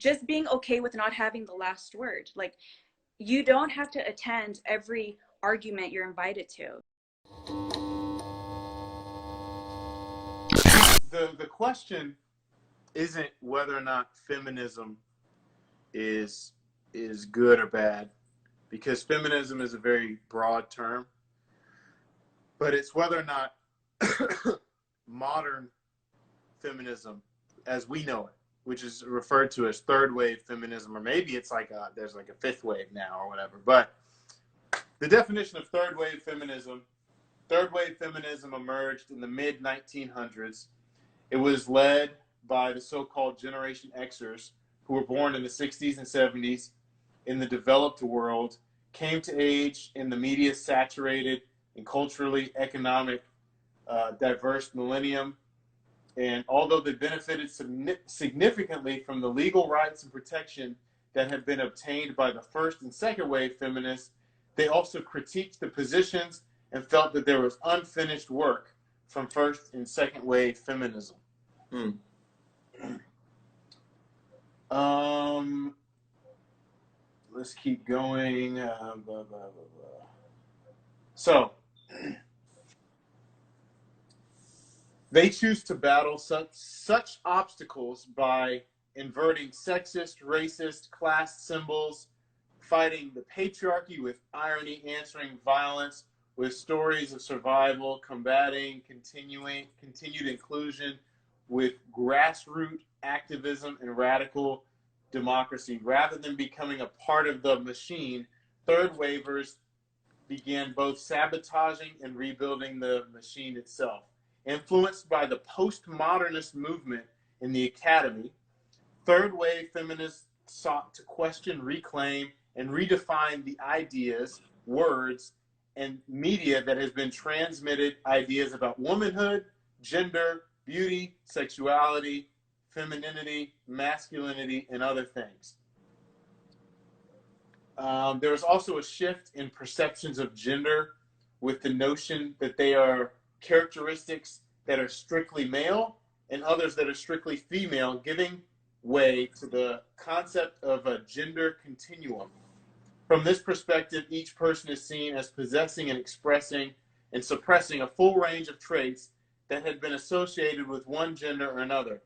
just being okay with not having the last word. Like, you don't have to attend every argument you're invited to. The question isn't whether or not feminism is good or bad, because feminism is a very broad term, but it's whether or not modern feminism, as we know it, which is referred to as third wave feminism, or maybe it's like there's like a fifth wave now or whatever. But the definition of third wave feminism emerged in the mid 1900s. It was led by the so-called Generation Xers, who were born in the 60s and 70s in the developed world, came to age in the media-saturated and culturally economic diverse millennium. And although they benefited significantly from the legal rights and protection that had been obtained by the first and second wave feminists, they also critiqued the positions and felt that there was unfinished work from first and second wave feminism. Let's keep going. So, they choose to battle such obstacles by inverting sexist, racist, class symbols, fighting the patriarchy with irony, answering violence with stories of survival, combating continued inclusion with grassroots activism and radical democracy. Rather than becoming a part of the machine, third wavers began both sabotaging and rebuilding the machine itself. Influenced by the postmodernist movement in the academy, third wave feminists sought to question, reclaim, and redefine the ideas, words, and media that has been transmitted ideas about womanhood, gender, beauty, sexuality, femininity, masculinity, and other things. There was also a shift in perceptions of gender, with the notion that they are characteristics that are strictly male and others that are strictly female, giving way to the concept of a gender continuum. From this perspective, each person is seen as possessing and expressing and suppressing a full range of traits that had been associated with one gender or another.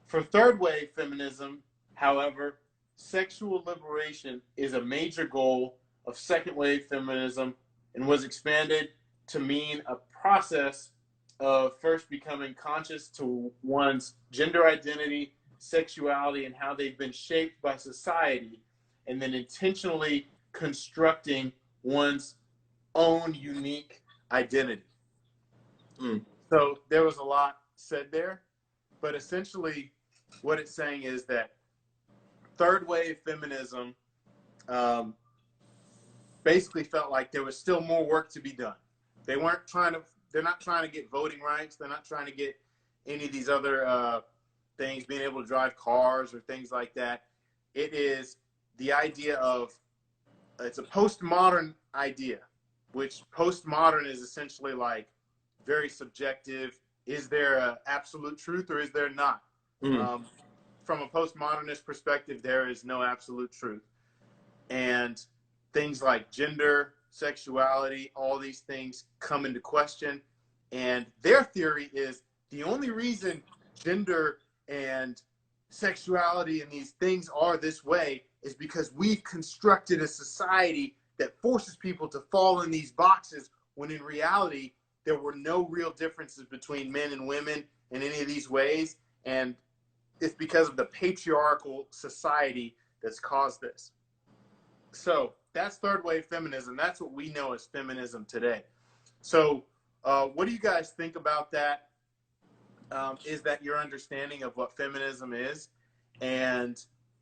For third wave feminism, however, sexual liberation is a major goal of second wave feminism and was expanded to mean a process of first becoming conscious to one's gender identity, sexuality, and how they've been shaped by society, and then intentionally constructing one's own unique identity. So there was a lot said there, but essentially what it's saying is that third wave feminism basically felt like there was still more work to be done. They're not trying to get voting rights. They're not trying to get any of these other things, being able to drive cars or things like that. It is the idea of, it's a postmodern idea, which postmodern is essentially like very subjective. Is there an absolute truth or is there not? From a postmodernist perspective, there is no absolute truth. And things like gender, sexuality, all these things come into question. And their theory is the only reason gender and sexuality and these things are this way is because we've constructed a society that forces people to fall in these boxes, when in reality, there were no real differences between men and women in any of these ways. And it's because of the patriarchal society that's caused this. So that's third wave feminism. That's what we know as feminism today. So what do you guys think about that? Is that your understanding of what feminism is? And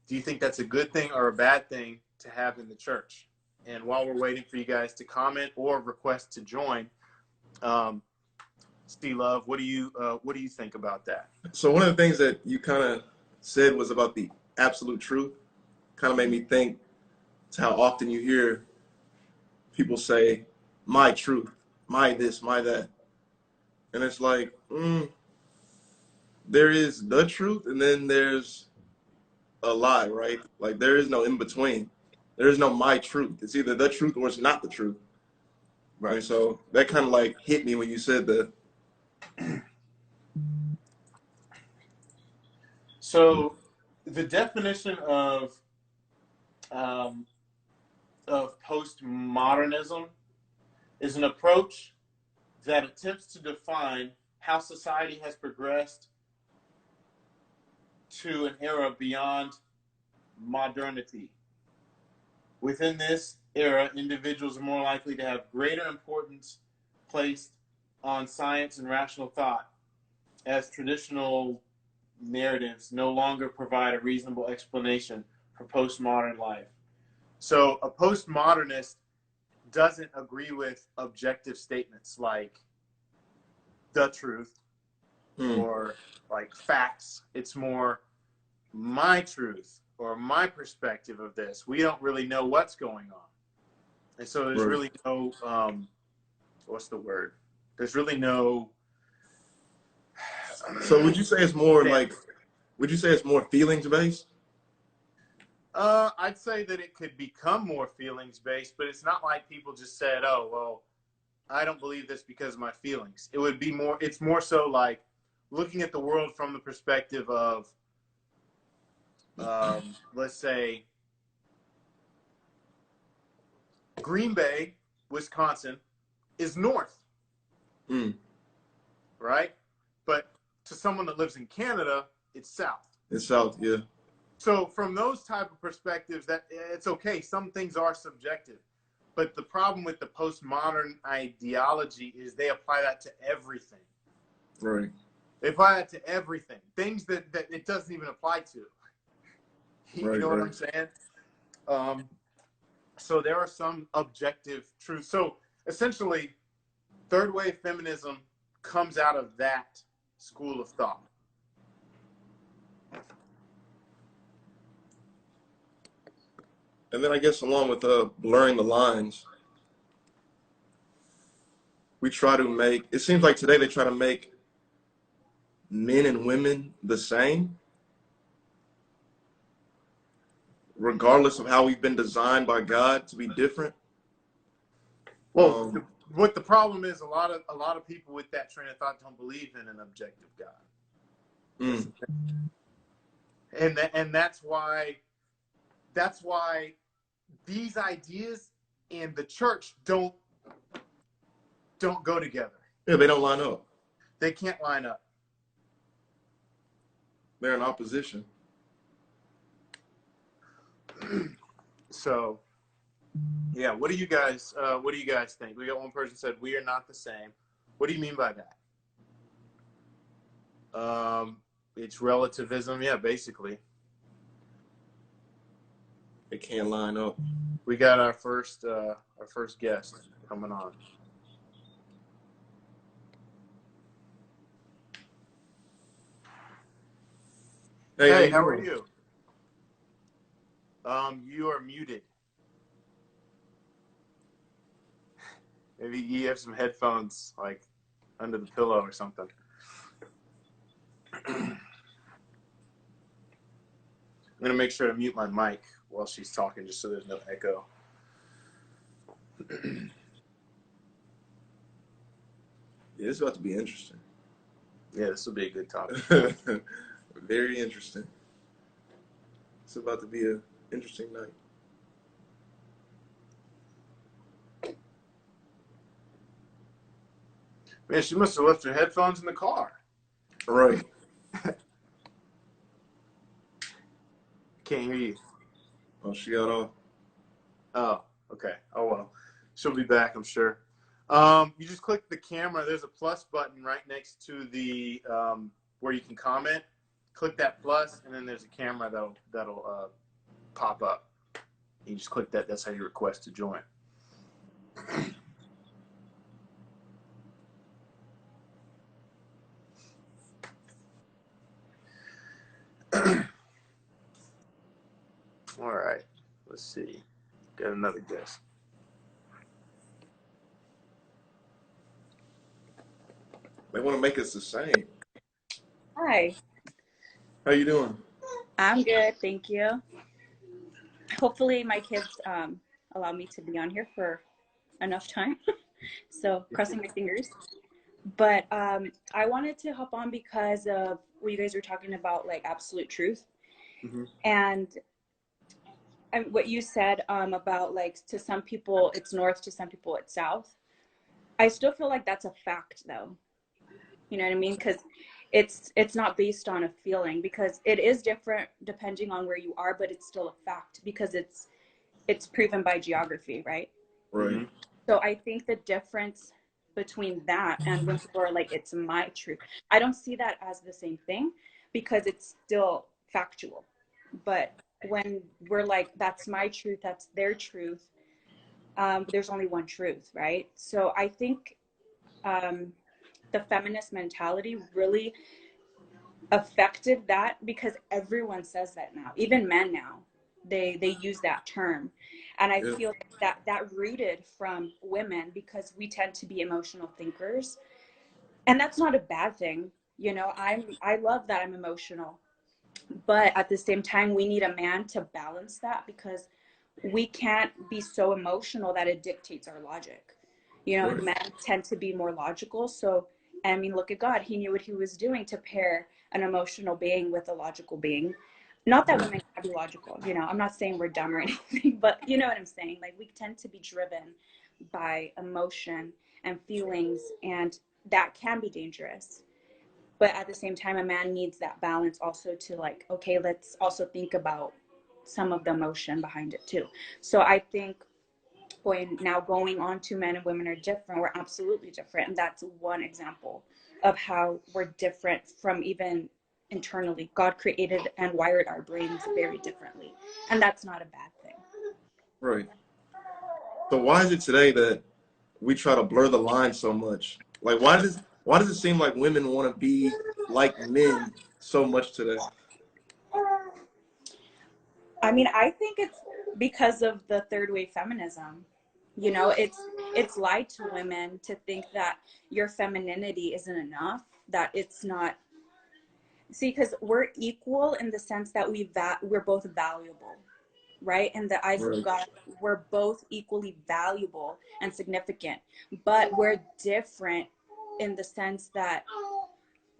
do you think that's a good thing or a bad thing to have in the church? And while we're waiting for you guys to comment or request to join, Steve Love, what do you think about that? So one of the things that you kind of said was about the absolute truth. Kind of made me think to how often you hear people say, my truth, my this, my that. And it's like, there is the truth, and then there's a lie, right? Like there is no in between. There is no my truth. It's either the truth or it's not the truth. Right. And so that kind of like hit me when you said that. So the definition of postmodernism is an approach that attempts to define how society has progressed to an era beyond modernity. Within this era, individuals are more likely to have greater importance placed on science and rational thought, as traditional narratives no longer provide a reasonable explanation for postmodern life. So a postmodernist doesn't agree with objective statements like the truth or like facts. It's more my truth or my perspective of this. We don't really know what's going on. And so there's really no, what's the word? There's really no. So would you say it's more like, would you say it's more feelings based? I'd say that it could become more feelings based, but it's not like people just said, oh, well, I don't believe this because of my feelings. It would be more, it's more so like looking at the world from the perspective of, let's say, Green Bay, Wisconsin is north, right? But to someone that lives in Canada, it's south. It's south, yeah. So from those type of perspectives, that it's okay. Some things are subjective. But the problem with the postmodern ideology is they apply that to everything. Right. They apply that to everything. Things that it doesn't even apply to. You know what I'm saying? So there are some objective truths. So essentially, third wave feminism comes out of that school of thought. And then I guess along with blurring the lines, we try to make, it seems like today they try to make men and women the same, regardless of how we've been designed by God to be different. Well, what the problem is, a lot of people with that train of thought don't believe in an objective God. And that's why these ideas and the church don't go together. Yeah, they don't line up. They can't line up. They're in opposition. So, yeah, what do you guys think? We got one person said we are not the same. What do you mean by that? It's relativism, yeah, basically. They can't line up. We got our first guest coming on. Hey, how are you? You are muted. Maybe you have some headphones like under the pillow or something. I'm gonna make sure to mute my mic while she's talking, just so there's no echo. Yeah, it's about to be interesting. Yeah, this will be a good topic. Very interesting. It's about to be an interesting night. Man, she must have left her headphones in the car. Right. Can't hear you. Oh, she got off. Oh, okay. Oh, well. She'll be back, I'm sure. You just click the camera. There's a plus button right next to the where you can comment. Click that plus, and then there's a camera that'll pop up. You just click that. That's how you request to join. All right. Let's see. Got another guest. They want to make us the same. Hi. How you doing? I'm good, thank you. Hopefully my kids allow me to be on here for enough time. So crossing my fingers. But I wanted to hop on because of what you guys were talking about, like absolute truth. Mm-hmm. And what you said about like to some people it's north, to some people it's south. I still feel like that's a fact though. You know what I mean? Because it's not based on a feeling, because it is different depending on where you are, but it's still a fact because it's proven by geography, right? Right. So I think the difference between that and when people are like, it's my truth, I don't see that as the same thing because it's still factual. But when we're like, that's my truth, that's their truth, there's only one truth, right? So I think the feminist mentality really affected that because everyone says that now, even men now. They use that term, and I Yeah. feel that rooted from women because we tend to be emotional thinkers, and that's not a bad thing. You know, I love that I'm emotional, but at the same time we need a man to balance that because we can't be so emotional that it dictates our logic. You know, Right. men tend to be more logical. So, I mean, look at God. He knew what he was doing to pair an emotional being with a logical being. Not that women can't be logical, you know, I'm not saying we're dumb or anything, but you know what I'm saying? Like, we tend to be driven by emotion and feelings, and that can be dangerous. But at the same time, a man needs that balance also to, like, okay, let's also think about some of the emotion behind it too. So I think going on to men and women are different, we're absolutely different, and that's one example of how we're different from even internally. God created and wired our brains very differently, and that's not a bad thing. Right. So why is it today that we try to blur the line so much? Like, why does it seem like women want to be like men so much today? I mean, I think it's because of the third wave feminism. You know, it's lied to women to think that your femininity isn't enough, that it's not. See, because we're equal in the sense that we're both valuable, right? In the eyes of Right. God, we're both equally valuable and significant, but we're different in the sense that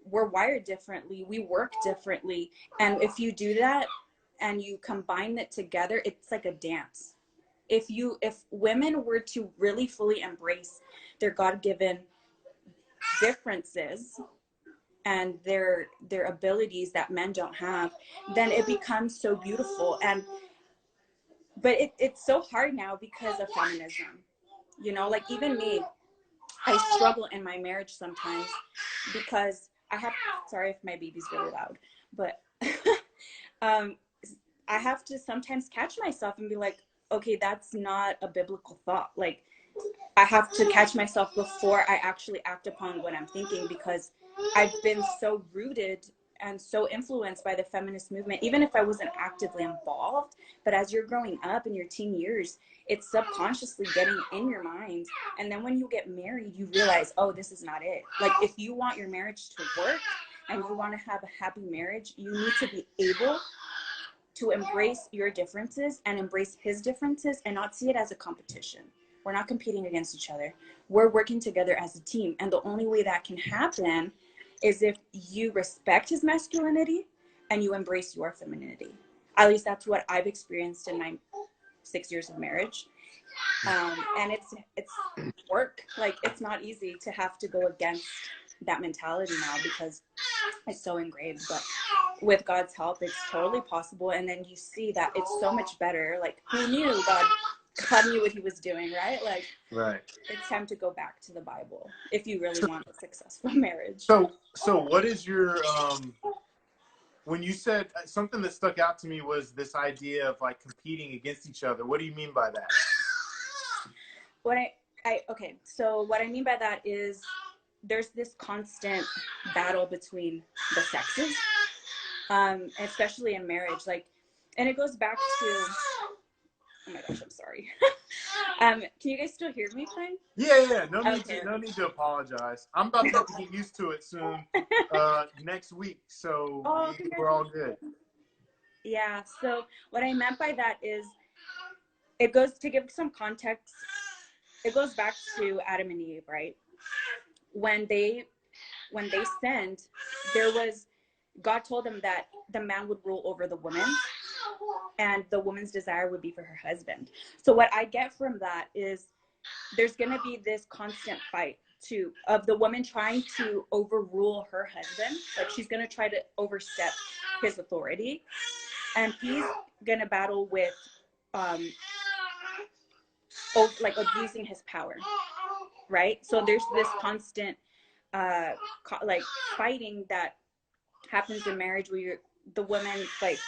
we're wired differently, we work differently, and if you do that and you combine it together, it's like a dance. If women were to really fully embrace their God-given differences and their abilities that men don't have, then it becomes so beautiful. And but it's so hard now because of feminism. You know, like even me, I struggle in my marriage sometimes because I have, sorry if my baby's really loud, but um, I have to sometimes catch myself and be like, okay, that's not a biblical thought. Like, I have to catch myself before I actually act upon what I'm thinking, because I've been so rooted and so influenced by the feminist movement, even if I wasn't actively involved. But as you're growing up in your teen years, it's subconsciously getting in your mind. And then when you get married, you realize, oh, this is not it. Like, if you want your marriage to work and you want to have a happy marriage, you need to be able to embrace your differences and embrace his differences and not see it as a competition. We're not competing against each other. We're working together as a team. And the only way that can happen is if you respect his masculinity and you embrace your femininity. At least that's what I've experienced in my 6 years of marriage. And it's work. Like, it's not easy to have to go against that mentality now because it's so engraved. But with God's help, it's totally possible. And then you see that it's so much better. Like, who knew God knew what he was doing, right? Like, Right. it's time to go back to the Bible if you really want a successful marriage. So what is your when you said something that stuck out to me was this idea of like competing against each other? What do you mean by that? Okay, so what I mean by that is there's this constant battle between the sexes, especially in marriage. Like, and it goes back to, oh my gosh, I'm sorry. Can you guys still hear me fine? Yeah. No Okay. need to apologize. I'm about to have to get used to it soon. Next week, so we're all good. Yeah. So what I meant by that is, it goes to give some context. It goes back to Adam and Eve, right? When they sinned, there was, God told them that the man would rule over the woman, and the woman's desire would be for her husband. So what I get from that is, there's going to be this constant fight of the woman trying to overrule her husband. Like, she's going to try to overstep his authority, and he's going to battle with like abusing his power, right? So there's this constant like fighting that happens in marriage, where the woman like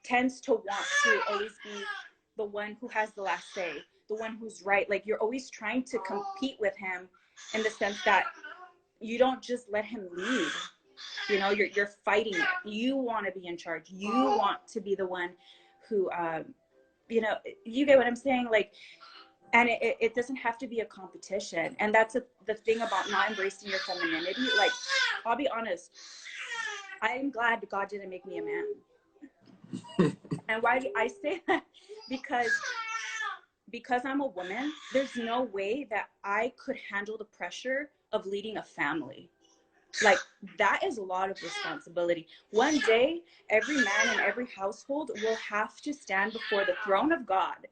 tends to want to always be the one who has the last say, the one who's right. Like, you're always trying to compete with him, in the sense that you don't just let him lead. You know, you're fighting it. You want to be in charge. You want to be the one who, you know, you get what I'm saying? Like, and it doesn't have to be a competition. And that's the thing about not embracing your femininity. Like, I'll be honest, I'm glad God didn't make me a man. And why do I say that? Because I'm a woman, there's no way that I could handle the pressure of leading a family. Like, that is a lot of responsibility. One day, every man in every household will have to stand before the throne of God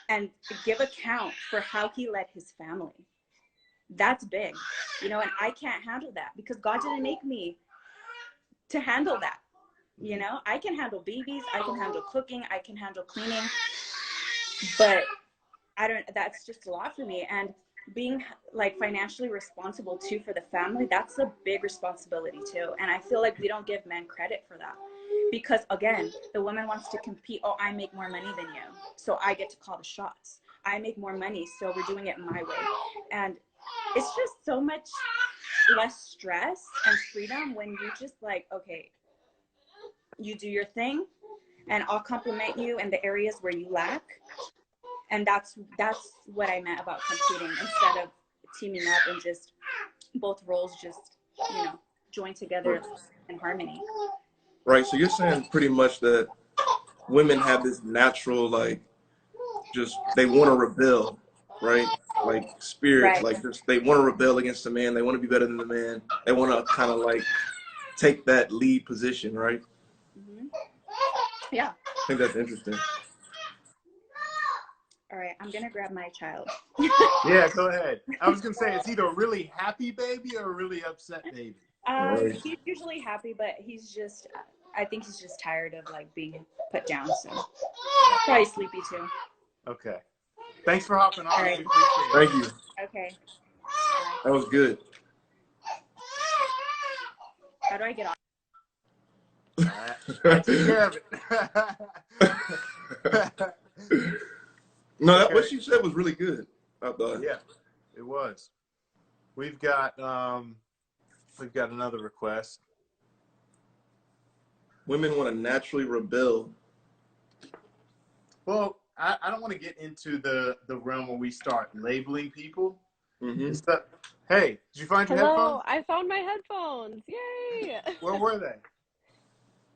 and give account for how he led his family. That's big, you know, and I can't handle that, because God didn't make me to handle that. You know, I can handle babies, I can handle cooking, I can handle cleaning, but that's just a lot for me. And being like financially responsible too for the family, that's a big responsibility too. And I feel like we don't give men credit for that, because again, the woman wants to compete. Oh, I make more money than you, so I get to call the shots. I make more money, so we're doing it my way. And it's just so much less stress and freedom when you just like, okay, you do your thing and I'll compliment you in the areas where you lack. And that's what I meant about competing, instead of teaming up and just both roles just, you know, join together in harmony. Right. So you're saying pretty much that women have this natural, like, just, they want to rebel, right? Like, spirit, Right. like, just, they want to rebel against the man. They want to be better than the man. They want to kind of like take that lead position, right? Mm-hmm. Yeah. I think that's interesting. All right, I'm gonna grab my child. Yeah, go ahead. I was gonna say, it's either a really happy baby or a really upset baby. Right. He's usually happy, but I think he's just tired of like being put down, so probably sleepy too. Okay. Thanks for hopping on. All right. We appreciate it. Thank you. Okay. That was good. How do I get off? I took care of it. No, Okay. what she said was really good. I thought. Yeah, it was. We've got another request. Women want to naturally rebel. Well, I don't want to get into the realm where we start labeling people. Mm-hmm. Hey, did you find your Hello, headphones? I found my headphones. Yay! Where were they?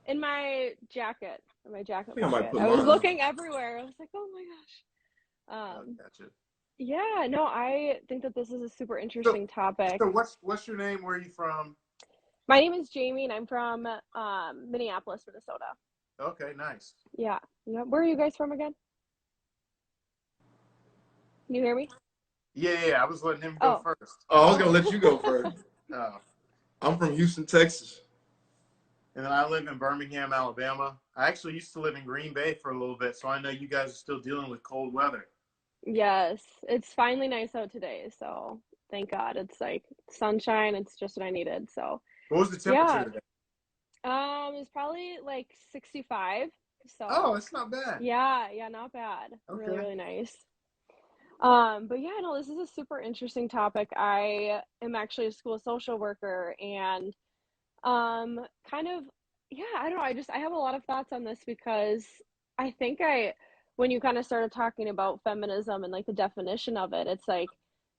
In my jacket. In my jacket I think I might pocket. put I was mine. looking everywhere. I was like, oh my gosh. Gotcha. Yeah, no, I think that this is a super interesting topic. So what's your name? Where are you from? My name is Jamie, and I'm from Minneapolis, Minnesota. Okay, nice. Yeah. Where are you guys from again? Can you hear me? Yeah, I was letting him go first. Oh, I was gonna let you go first. I'm from Houston, Texas. And then I live in Birmingham, Alabama. I actually used to live in Green Bay for a little bit, so I know you guys are still dealing with cold weather. Yes, it's finally nice out today, so thank God. It's like sunshine. It's just what I needed. So What was the temperature today? It's probably like 65. So oh, it's not bad. Yeah, not bad. Okay. Really, really nice. But yeah, no, this is a super interesting topic. I am actually a school social worker, and kind of, yeah, I don't know. I have a lot of thoughts on this, because I think when you kind of started talking about feminism and like the definition of it, it's like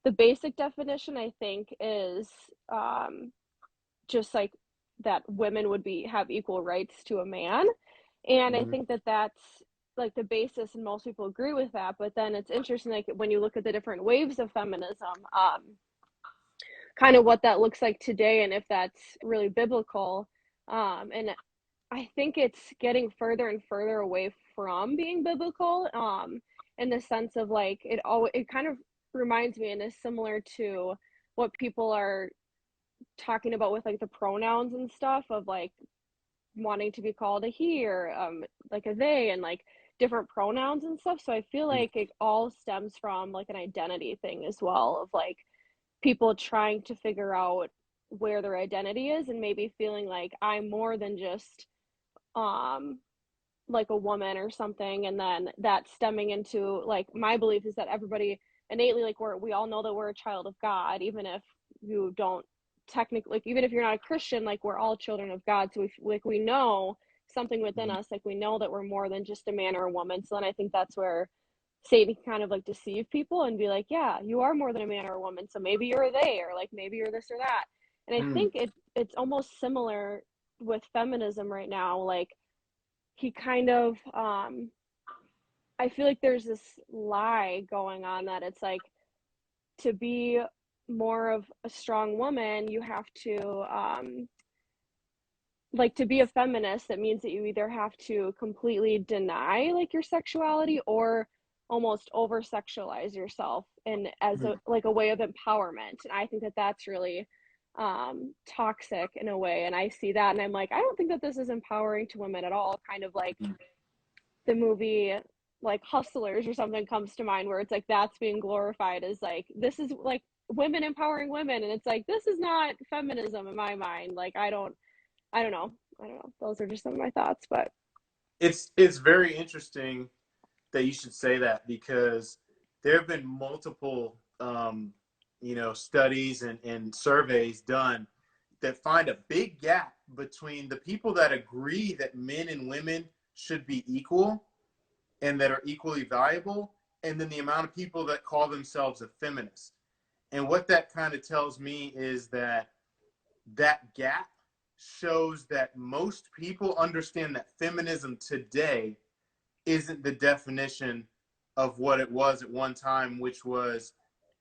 the basic definition, I think, is just like that women would have equal rights to a man. And I think that that's like the basis, and most people agree with that. But then it's interesting, like when you look at the different waves of feminism, kind of what that looks like today and if that's really biblical. And I think it's getting further and further away from being biblical, in the sense of like it kind of reminds me and is similar to what people are talking about with like the pronouns and stuff, of like wanting to be called a he or like a they, and like different pronouns and stuff. So I feel like it all stems from like an identity thing as well, of like people trying to figure out where their identity is, and maybe feeling like I'm more than just like a woman or something. And then that stemming into like my belief is that everybody innately, like we all know that we're a child of God, even if you don't technically, like even if you're not a Christian, like we're all children of God. So we know something within us, like we know that we're more than just a man or a woman. So then I think that's where Satan can kind of like deceive people and be like, yeah, you are more than a man or a woman, so maybe you're a they, or like maybe you're this or that. And I think it's almost similar with feminism right now. Like he kind of I feel like there's this lie going on that it's like, to be more of a strong woman, you have to like, to be a feminist, that means that you either have to completely deny like your sexuality, or almost over sexualize yourself, and as a like a way of empowerment. And I think that that's really toxic in a way, and I see that and I'm like, I don't think that this is empowering to women at all. Kind of like the movie like Hustlers or something comes to mind, where it's like that's being glorified as like, this is like women empowering women, and it's like, this is not feminism in my mind. Like I don't know. Those are just some of my thoughts, but It's very interesting that you should say that, because there have been multiple studies and surveys done that find a big gap between the people that agree that men and women should be equal and that are equally valuable, and then the amount of people that call themselves a feminist. And what that kind of tells me is that gap shows that most people understand that feminism today isn't the definition of what it was at one time, which was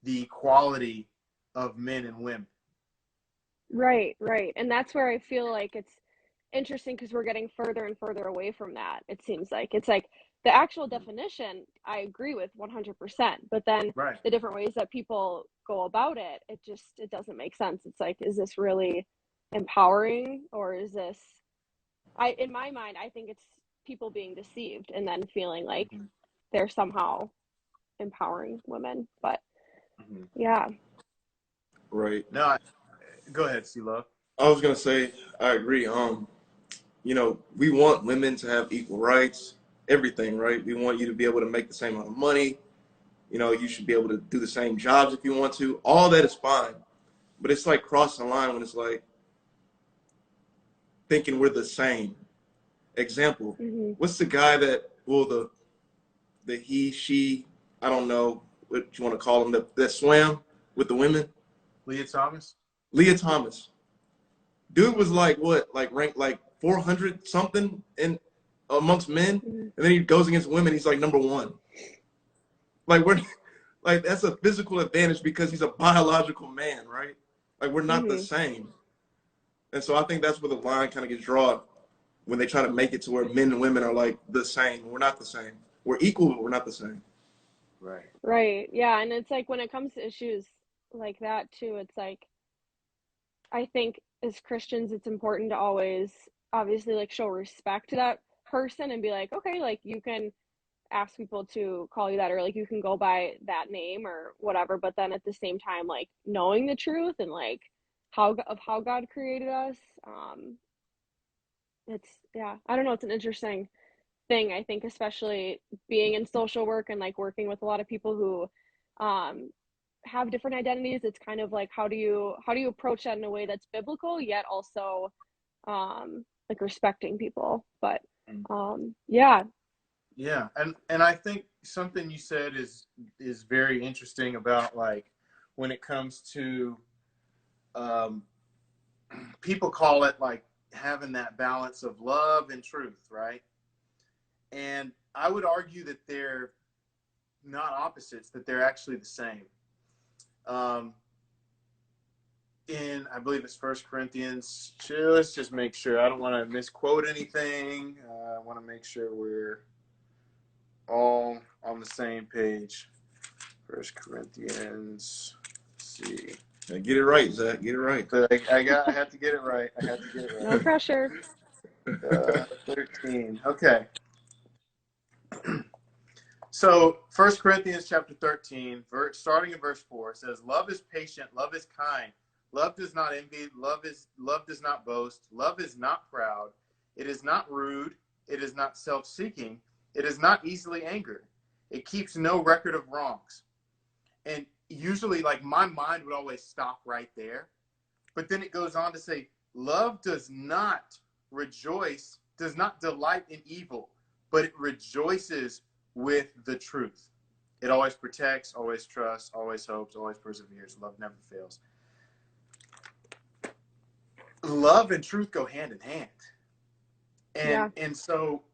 the equality of men and women. right. And that's where I feel like it's interesting, because we're getting further and further away from that. It seems like it's like the actual definition I agree with 100%, but then Right. the different ways that people go about it, it doesn't make sense. It's like, is this really empowering, or is this, in my mind, I think it's people being deceived and then feeling like they're somehow empowering women. But yeah. Right. No, go ahead, C-Love. I was gonna say I agree. We want women to have equal rights, everything, right? We want you to be able to make the same amount of money. You should be able to do the same jobs if you want to. All that is fine. But it's like crossing the line when it's like thinking we're the same. Example, what's the guy that, well, the he, she, I don't know what you want to call him, that swam with the women? Leah Thomas? Leah Thomas. Dude was like, what, like ranked like 400 something in amongst men, and then he goes against women, he's like number one. Like like that's a physical advantage because he's a biological man, right? Like we're not the same. And so I think that's where the line kind of gets drawn when they try to make it to where men and women are like the same. We're not the same. We're equal, but we're not the same. Right. Yeah. And it's like when it comes to issues like that too, it's like, I think as Christians, it's important to always obviously like show respect to that person and be like, okay, like you can ask people to call you that, or like you can go by that name or whatever. But then at the same time, like knowing the truth and like how God created us. I don't know. It's an interesting thing, I think, especially being in social work and like working with a lot of people who have different identities. It's kind of like, how do you approach that in a way that's biblical yet also like respecting people. But yeah and I think something you said is very interesting about like when it comes to people call it like having that balance of love and truth, right? And I would argue that they're not opposites, that they're actually the same. In, I believe it's 1 Corinthians, let's just make sure. I don't want to misquote anything. I want to make sure we're all on the same page. 1 Corinthians, let's see. Get it right, Zach. Get it right. I have to get it right. I have to get it right. No pressure. 13. Okay. So 1 Corinthians chapter 13, starting in verse 4, it says, love is patient, love is kind. Love does not envy, love does not boast, love is not proud, it is not rude, it is not self-seeking, it is not easily angered, it keeps no record of wrongs. And usually, like, my mind would always stop right there, but then it goes on to say, love does not rejoice, does not delight in evil, but it rejoices with the truth. It always protects, always trusts, always hopes, always perseveres. Love never fails. Love and truth go hand in hand. And so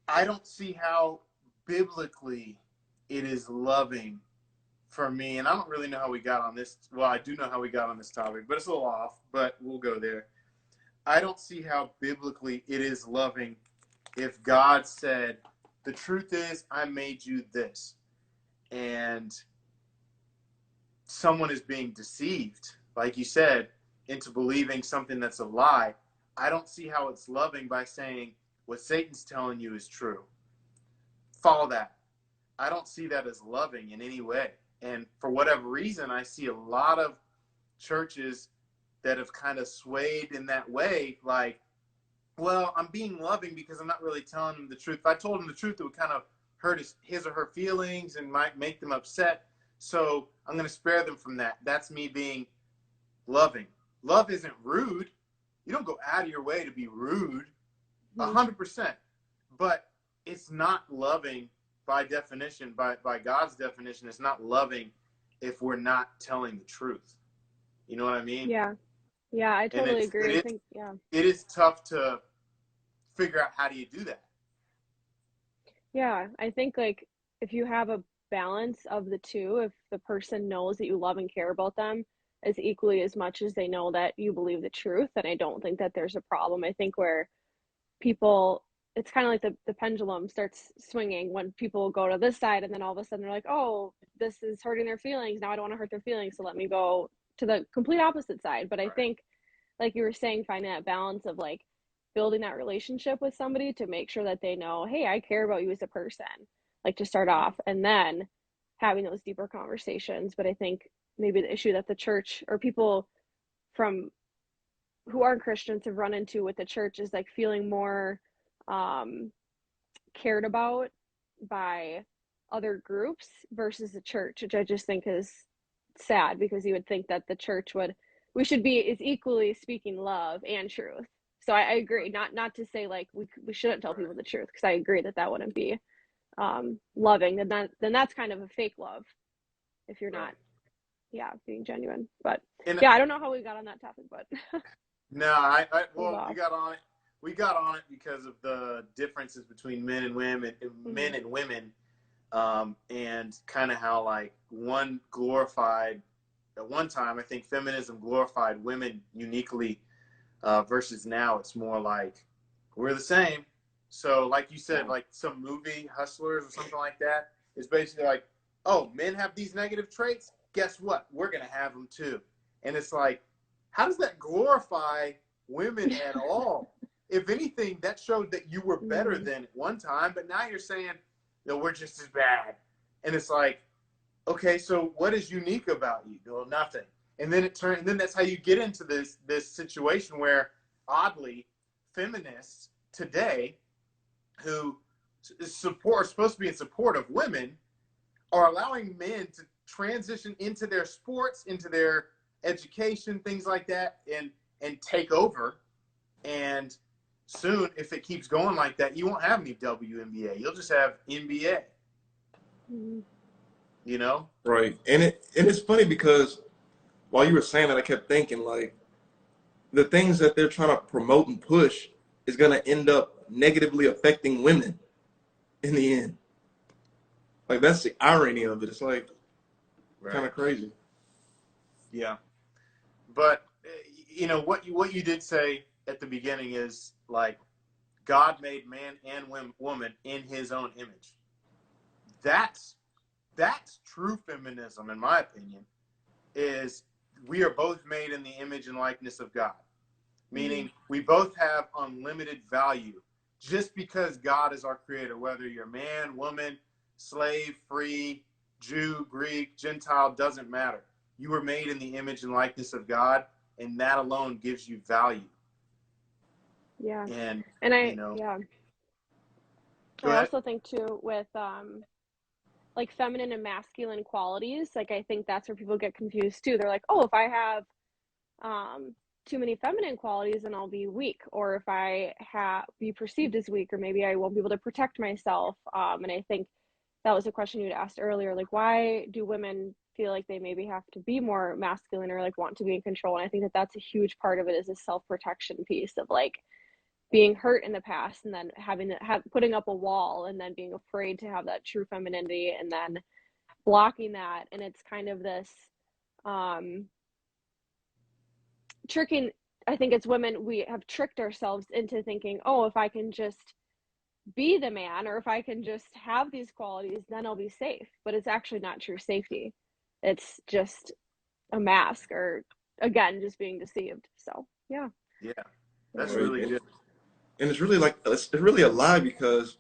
I don't see how biblically it is loving for me. And I don't really know how we got on this. Well, I do know how we got on this topic, but it's a little off, but we'll go there. I don't see how biblically it is loving if God said, the truth is I made you this, and someone is being deceived, like you said, into believing something that's a lie. I don't see how it's loving by saying what Satan's telling you is true. Follow that. I don't see that as loving in any way. And for whatever reason, I see a lot of churches that have kind of swayed in that way, like, well, I'm being loving because I'm not really telling them the truth. If I told them the truth, it would kind of hurt his or her feelings and might make them upset. So I'm going to spare them from that. That's me being loving. Love isn't rude. You don't go out of your way to be rude, 100%. But it's not loving by definition, by God's definition. It's not loving if we're not telling the truth. You know what I mean? Yeah. Yeah, I totally agree. I think, yeah. It is tough to figure out how do you do that. Yeah, I think, like, if you have a balance of the two, if the person knows that you love and care about them as equally as much as they know that you believe the truth, then I don't think that there's a problem. I think where people, it's kind of like the pendulum starts swinging when people go to this side, and then all of a sudden they're like, oh, this is hurting their feelings. Now I don't want to hurt their feelings, so let me go to the complete opposite side. But I think, like you were saying, finding that balance of, like, building that relationship with somebody to make sure that they know, hey, I care about you as a person, like, to start off, and then having those deeper conversations. But I think maybe the issue that the church or people from who aren't Christians have run into with the church is, like, feeling more cared about by other groups versus the church, which I just think is sad, because you would think that the church we should be is equally speaking love and truth. So I agree, not to say, like, we shouldn't tell people the truth, because I agree that wouldn't be loving. Then that's kind of a fake love if you're not being genuine. But I don't know how we got on that topic, but no, we got on it. We got on it because of the differences between men and women, and kind of how, like, one glorified at one time. I think feminism glorified women uniquely, versus now it's more like we're the same. So, like you said, like some movie, Hustlers or something like that, is basically like, oh, men have these negative traits. Guess what? We're gonna have them too. And it's like, how does that glorify women at all? If anything, that showed that you were better than at one time, but now you're saying, no, we're just as bad. And it's like, okay, so what is unique about you? Well, nothing. And then then that's how you get into this situation where, oddly, feminists today, who are supposed to be in support of women, are allowing men to transition into their sports, into their education, things like that, and take over. And soon, if it keeps going like that, you won't have any WNBA. You'll just have NBA. You know? Right. And it's funny because while you were saying that, I kept thinking, like, the things that they're trying to promote and push is going to end up negatively affecting women in the end. Like, that's the irony of it. It's like kind of crazy. Yeah. But you know what you did say at the beginning is like God made man and woman in his own image. That's true feminism, in my opinion, is we are both made in the image and likeness of God. Meaning we both have unlimited value just because God is our creator, whether you're man, woman, slave, free, Jew, Greek, Gentile, doesn't matter. You were made in the image and likeness of God, and that alone gives you value. Yeah. And I Go I ahead. also think too with like feminine and masculine qualities, like I think that's where people get confused too. They're like, oh, if I have too many feminine qualities, then I'll be weak, or if I be perceived as weak, or maybe I won't be able to protect myself. And I think that was a question you'd asked earlier, like why do women feel like they maybe have to be more masculine or like want to be in control? And I think that that's a huge part of it, is a self-protection piece of like being hurt in the past and then having to putting up a wall and then being afraid to have that true femininity and then blocking that. And it's kind of this tricking, I think it's women, we have tricked ourselves into thinking, oh, if I can just be the man, or if I can just have these qualities, then I'll be safe. But it's actually not true safety. It's just a mask, or again, just being deceived. So yeah. That's really good. And it's really like, it's really a lie, because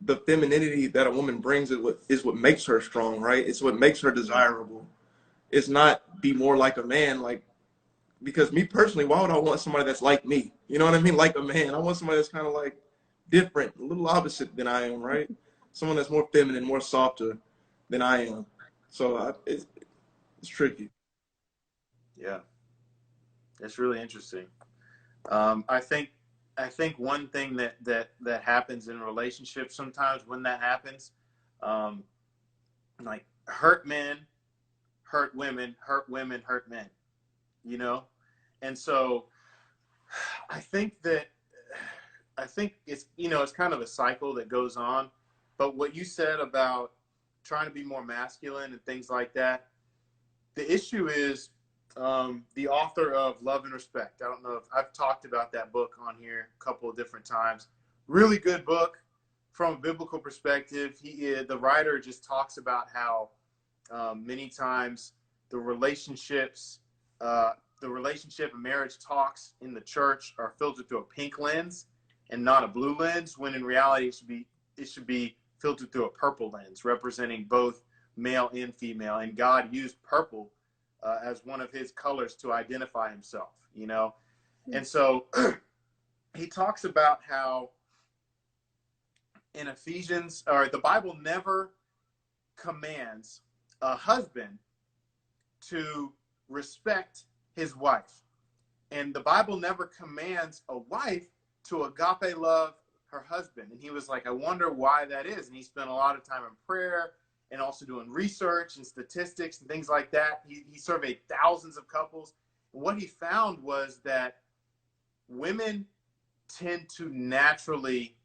the femininity that a woman brings is what makes her strong, right? It's what makes her desirable. It's not be more like a man, like, because me personally, why would I want somebody that's like me? You know what I mean? Like a man. I want somebody that's kind of like different, a little opposite than I am, right? Someone that's more feminine, more softer than I am. So it's tricky. Yeah, it's really interesting. I think one thing that happens in relationships sometimes when that happens, like hurt men, hurt women, hurt women, hurt men, you know? And so I think it's, you know, it's kind of a cycle that goes on. But what you said about trying to be more masculine and things like that, the issue is the author of Love and Respect. I don't know if I've talked about that book on here a couple of different times. Really good book from a biblical perspective. The writer just talks about how many times the relationship and marriage talks in the church are filtered through a pink lens and not a blue lens, when in reality it should be filtered through a purple lens, representing both male and female. And God used purple as one of his colors to identify himself, you know? And so he talks about how in Ephesians, or the Bible never commands a husband to respect his wife. And the Bible never commands a wife to agape love her husband. And he was like, I wonder why that is. And he spent a lot of time in prayer and also doing research and statistics and things like that. He surveyed thousands of couples. And what he found was that women tend to naturally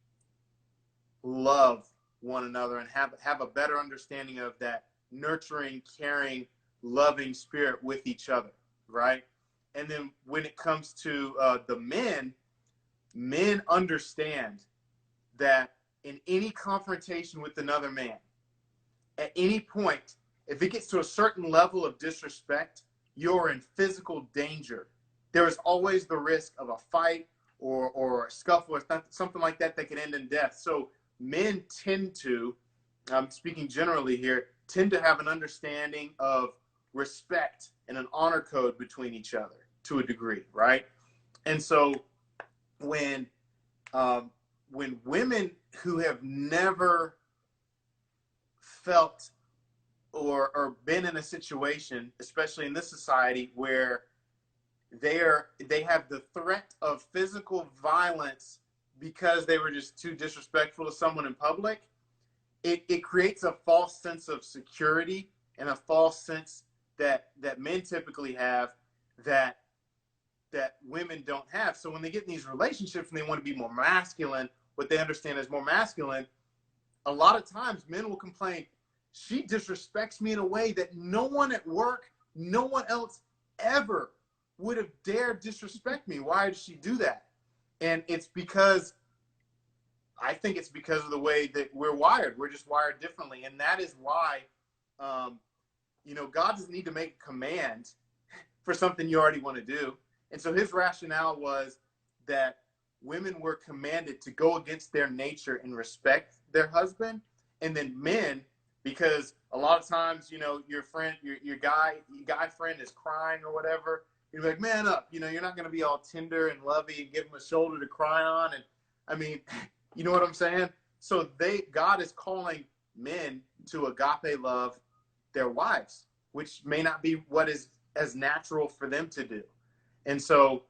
love one another and have a better understanding of that nurturing, caring, loving spirit with each other, right? And then when it comes to the men understand that in any confrontation with another man, at any point, if it gets to a certain level of disrespect, you're in physical danger. There is always the risk of a fight or a scuffle or something like that that can end in death. So men tend to, I'm speaking generally here, tend to have an understanding of respect and an honor code between each other to a degree, right? And so when women who have never felt or been in a situation, especially in this society, where they have the threat of physical violence because they were just too disrespectful to someone in public, it creates a false sense of security and a false sense that men typically have, that that women don't have. So when they get in these relationships and they want to be more masculine, what they understand as more masculine, a lot of times men will complain, she disrespects me in a way that no one at work, no one else ever would have dared disrespect me. Why did she do that? And it's because, I think it's because of the way that we're wired. We're just wired differently. And that is why, you know, God doesn't need to make a command for something you already want to do. And so his rationale was that women were commanded to go against their nature and respect their husband. And then men, because a lot of times, you know, your friend, your guy friend is crying or whatever, you're like, man up, you know, you're not going to be all tender and lovey and give him a shoulder to cry on. And I mean, you know what I'm saying? So God is calling men to agape love their wives, which may not be what is as natural for them to do. And so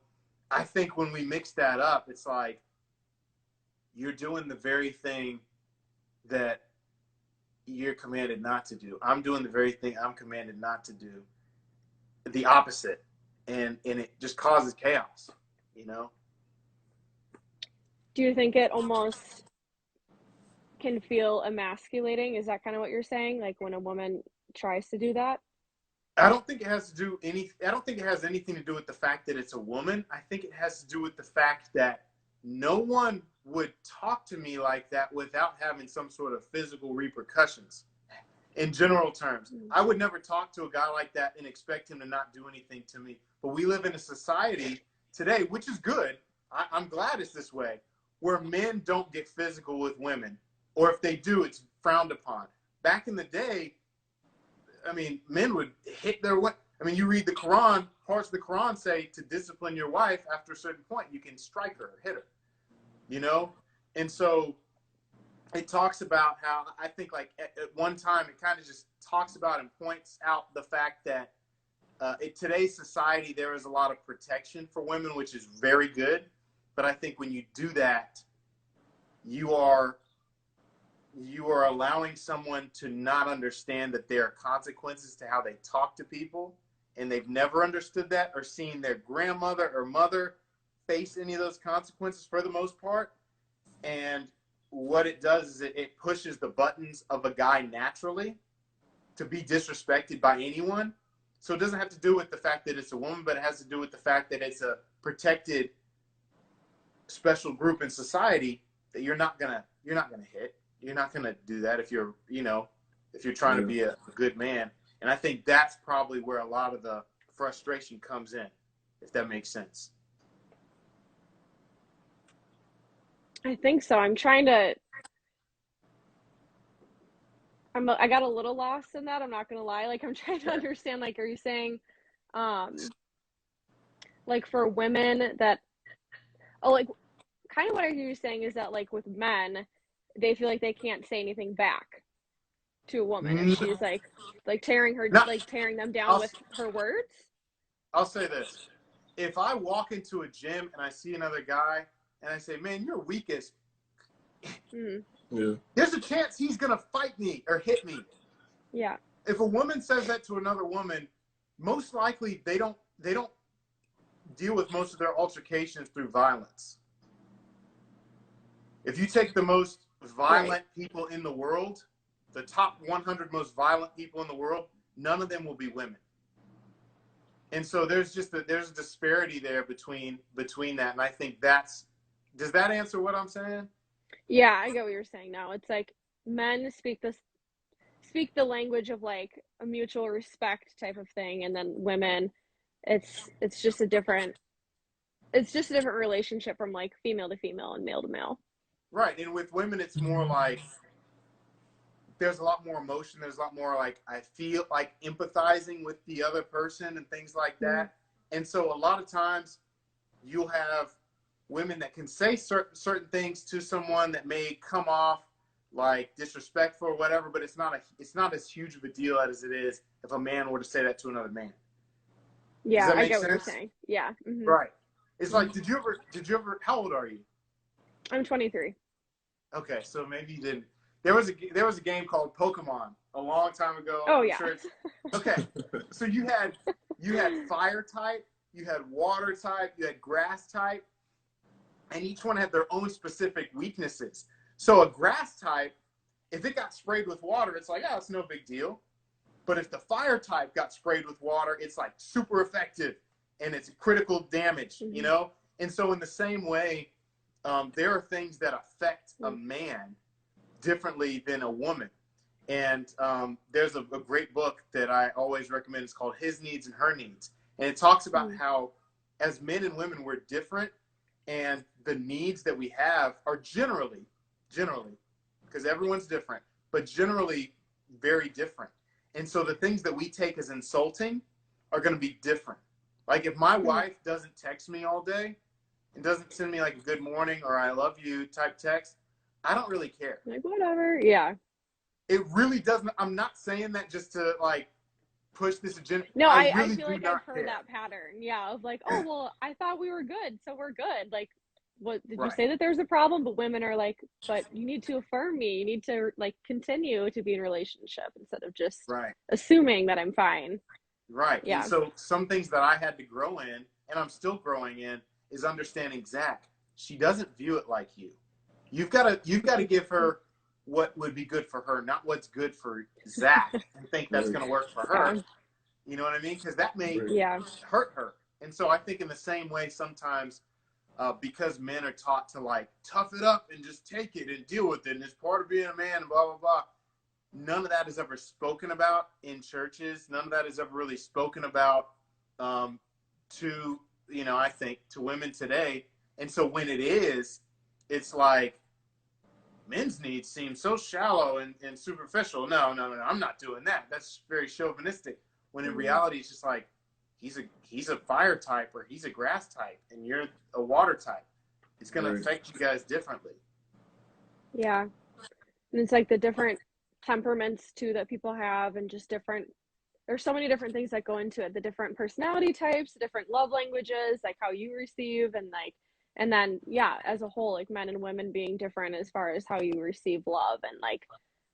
I think when we mix that up, it's like you're doing the very thing that you're commanded not to do. I'm doing the very thing I'm commanded not to do. The opposite. And it just causes chaos, you know? Do you think it almost can feel emasculating? Is that kind of what you're saying? Like when a woman tries to do that? I don't think it has anything to do with the fact that it's a woman. I think it has to do with the fact that no one would talk to me like that without having some sort of physical repercussions. In general terms, I would never talk to a guy like that and expect him to not do anything to me. But we live in a society today, which is good. I'm glad it's this way, where men don't get physical with women, or if they do, it's frowned upon. Back in the day, I mean, men would hit their wife. I mean, you read the Quran, parts of the Quran say to discipline your wife after a certain point, you can strike her or hit her, you know? And so it talks about how, I think like at one time, it kind of just talks about and points out the fact that in today's society, there is a lot of protection for women, which is very good. But I think when you do that, you are allowing someone to not understand that there are consequences to how they talk to people, and they've never understood that or seen their grandmother or mother face any of those consequences for the most part. And what it does is it pushes the buttons of a guy naturally to be disrespected by anyone. So it doesn't have to do with the fact that it's a woman, but it has to do with the fact that it's a protected special group in society that you're not gonna hit. You're not going to do that if you're, you know, if you're trying to be a good man. And I think that's probably where a lot of the frustration comes in, if that makes sense. I think so. I got a little lost in that. I'm not going to lie. Like, I'm trying to understand, like, are you saying, like for women that, like, kind of what are you saying is that, like, with men, they feel like they can't say anything back to a woman if she's like tearing them down with her words? I'll say this. If I walk into a gym and I see another guy and I say, man, you're weakest, there's a chance he's going to fight me or hit me. Yeah. If a woman says that to another woman, most likely they don't deal with most of their altercations through violence. If you take the most violent people in the world, the top 100 most violent people in the world, none of them will be women. And so there's a disparity there between that. And I think does that answer what I'm saying? Yeah, I get what you're saying now. It's like men speak the language of like a mutual respect type of thing, and then women, it's just a different relationship from like female to female and male to male. Right. And with women, it's more like there's a lot more emotion. There's a lot more like I feel like empathizing with the other person and things like that. And so a lot of times you'll have women that can say certain things to someone that may come off like disrespectful or whatever, but it's not as huge of a deal as it is if a man were to say that to another man. Yeah, Does that make I get sense? what you're saying. Yeah. Mm-hmm. Right. It's like, did you ever, how old are you? I'm 23. Okay, so maybe you didn't. There was a game called Pokemon a long time ago. Oh, I'm yeah. sure okay, so you had fire type you had water type, you had grass type, and each one had their own specific weaknesses. So a grass type, if it got sprayed with water, it's like, oh, it's no big deal. But if the fire type got sprayed with water, it's like super effective and it's critical damage, you know? And so in the same way, there are things that affect a man differently than a woman. And there's a great book that I always recommend. It's called His Needs and Her Needs. And it talks about how as men and women, we're different. And the needs that we have are generally, because everyone's different, but generally very different. And so the things that we take as insulting are going to be different. Like if my wife doesn't text me all day and doesn't send me like a good morning or I love you type text, I don't really care. Like, whatever. Yeah. It really doesn't. I'm not saying that just to like push this agenda. No, I I really feel do like not I've heard care. that pattern. Yeah. Of like, oh, well, I thought we were good, so we're good. Like, what did you Right. say that there's a problem? But women are like, but you need to affirm me. You need to like continue to be in a relationship instead of just Right. assuming that I'm fine. Right. Yeah. And so some things that I had to grow in, and I'm still growing in, is understanding Zach. She doesn't view it like you. You've got to give her what would be good for her, not what's good for Zach, and think that's going to work for her. Yeah. You know what I mean? Because that may Yeah. hurt her. And so I think in the same way, sometimes because men are taught to like tough it up and just take it and deal with it, and it's part of being a man, and blah, blah, blah. None of that is ever spoken about in churches. None of that is ever really spoken about to, you know, I think to women today. And so when it is, it's like men's needs seem so shallow and superficial. No, I'm not doing that. That's very chauvinistic. When in reality, it's just like, he's a fire type or he's a grass type and you're a water type. It's going to affect you guys differently. Yeah. And it's like the different temperaments too that people have, and just different, there's so many different things that go into it, the different personality types, the different love languages, like how you receive, and like, and then yeah, as a whole, like men and women being different as far as how you receive love. And like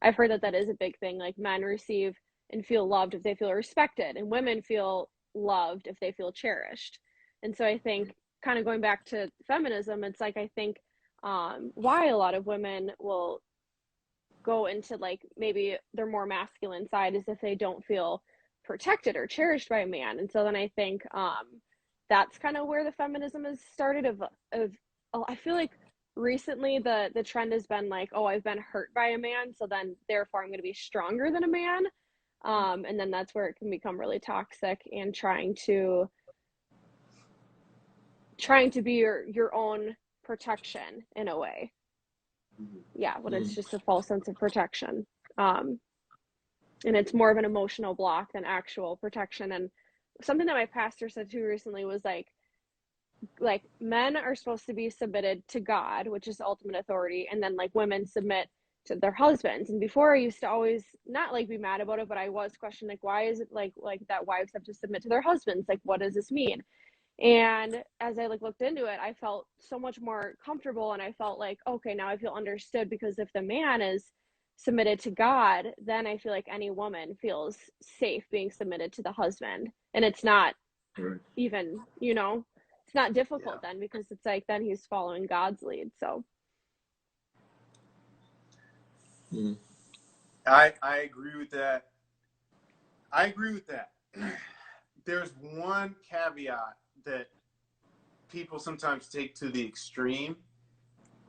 I've heard that is a big thing, like men receive and feel loved if they feel respected, and women feel loved if they feel cherished. And so I think, kind of going back to feminism, it's like I think why a lot of women will go into like maybe their more masculine side is if they don't feel protected or cherished by a man. And so then I think that's kind of where the feminism has started of I feel like recently the trend has been like, oh, I've been hurt by a man, so then therefore I'm going to be stronger than a man. And then that's where it can become really toxic, and trying to be your own protection in a way. Yeah, but it's just a false sense of protection. And it's more of an emotional block than actual protection. And something that my pastor said too recently was like men are supposed to be submitted to God, which is ultimate authority, and then like women submit to their husbands. And before I used to always not like be mad about it, but I was questioning like, why is it like that wives have to submit to their husbands? Like, what does this mean? And as I like looked into it, I felt so much more comfortable, and I felt like, okay, now I feel understood, because if the man is submitted to God, then I feel like any woman feels safe being submitted to the husband. And it's not even, you know, it's not difficult then, because it's like then he's following God's lead. So I agree with that. There's one caveat that people sometimes take to the extreme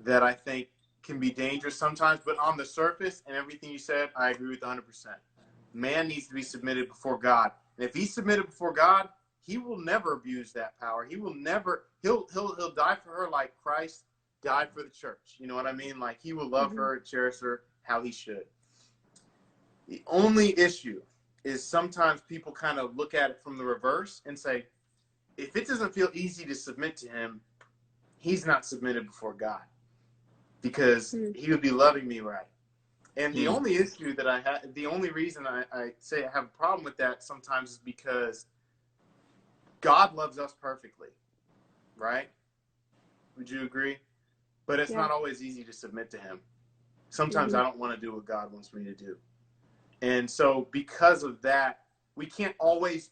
that I think can be dangerous sometimes, but on the surface and everything you said, I agree with 100%. Man needs to be submitted before God. And if he's submitted before God, he will never abuse that power. He will never, he'll die for her like Christ died for the church. You know what I mean? Like he will love her and cherish her how he should. The only issue is sometimes people kind of look at it from the reverse and say, if it doesn't feel easy to submit to him, he's not submitted before God, because he would be loving me right. And the only issue that I have, the only reason I say I have a problem with that sometimes is because God loves us perfectly, right? Would you agree? But it's not always easy to submit to him. Sometimes I don't want to do what God wants me to do. And so because of that, we can't always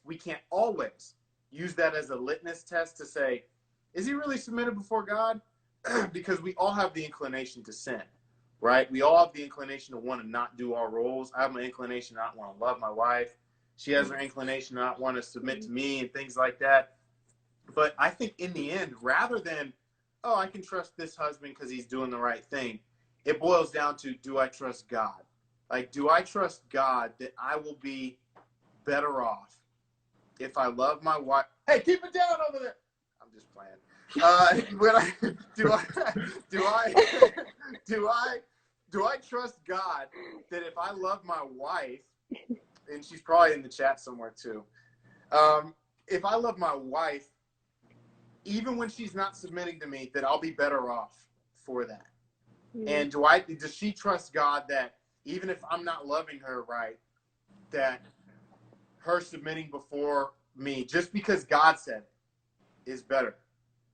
use that as a litmus test to say, is he really submitted before God? Because we all have the inclination to sin, right? We all have the inclination to want to not do our roles. I have my inclination to not want to love my wife. She has her inclination to not want to submit to me and things like that. But I think in the end, rather than, oh, I can trust this husband because he's doing the right thing, it boils down to, do I trust God? Like, do I trust God that I will be better off if I love my wife? Hey, keep it down over there. I'm just playing. Do I trust God that if I love my wife, and she's probably in the chat somewhere too, if I love my wife, even when she's not submitting to me, that I'll be better off for that? And does she trust God that even if I'm not loving her right, that her submitting before me, just because God said it, is better?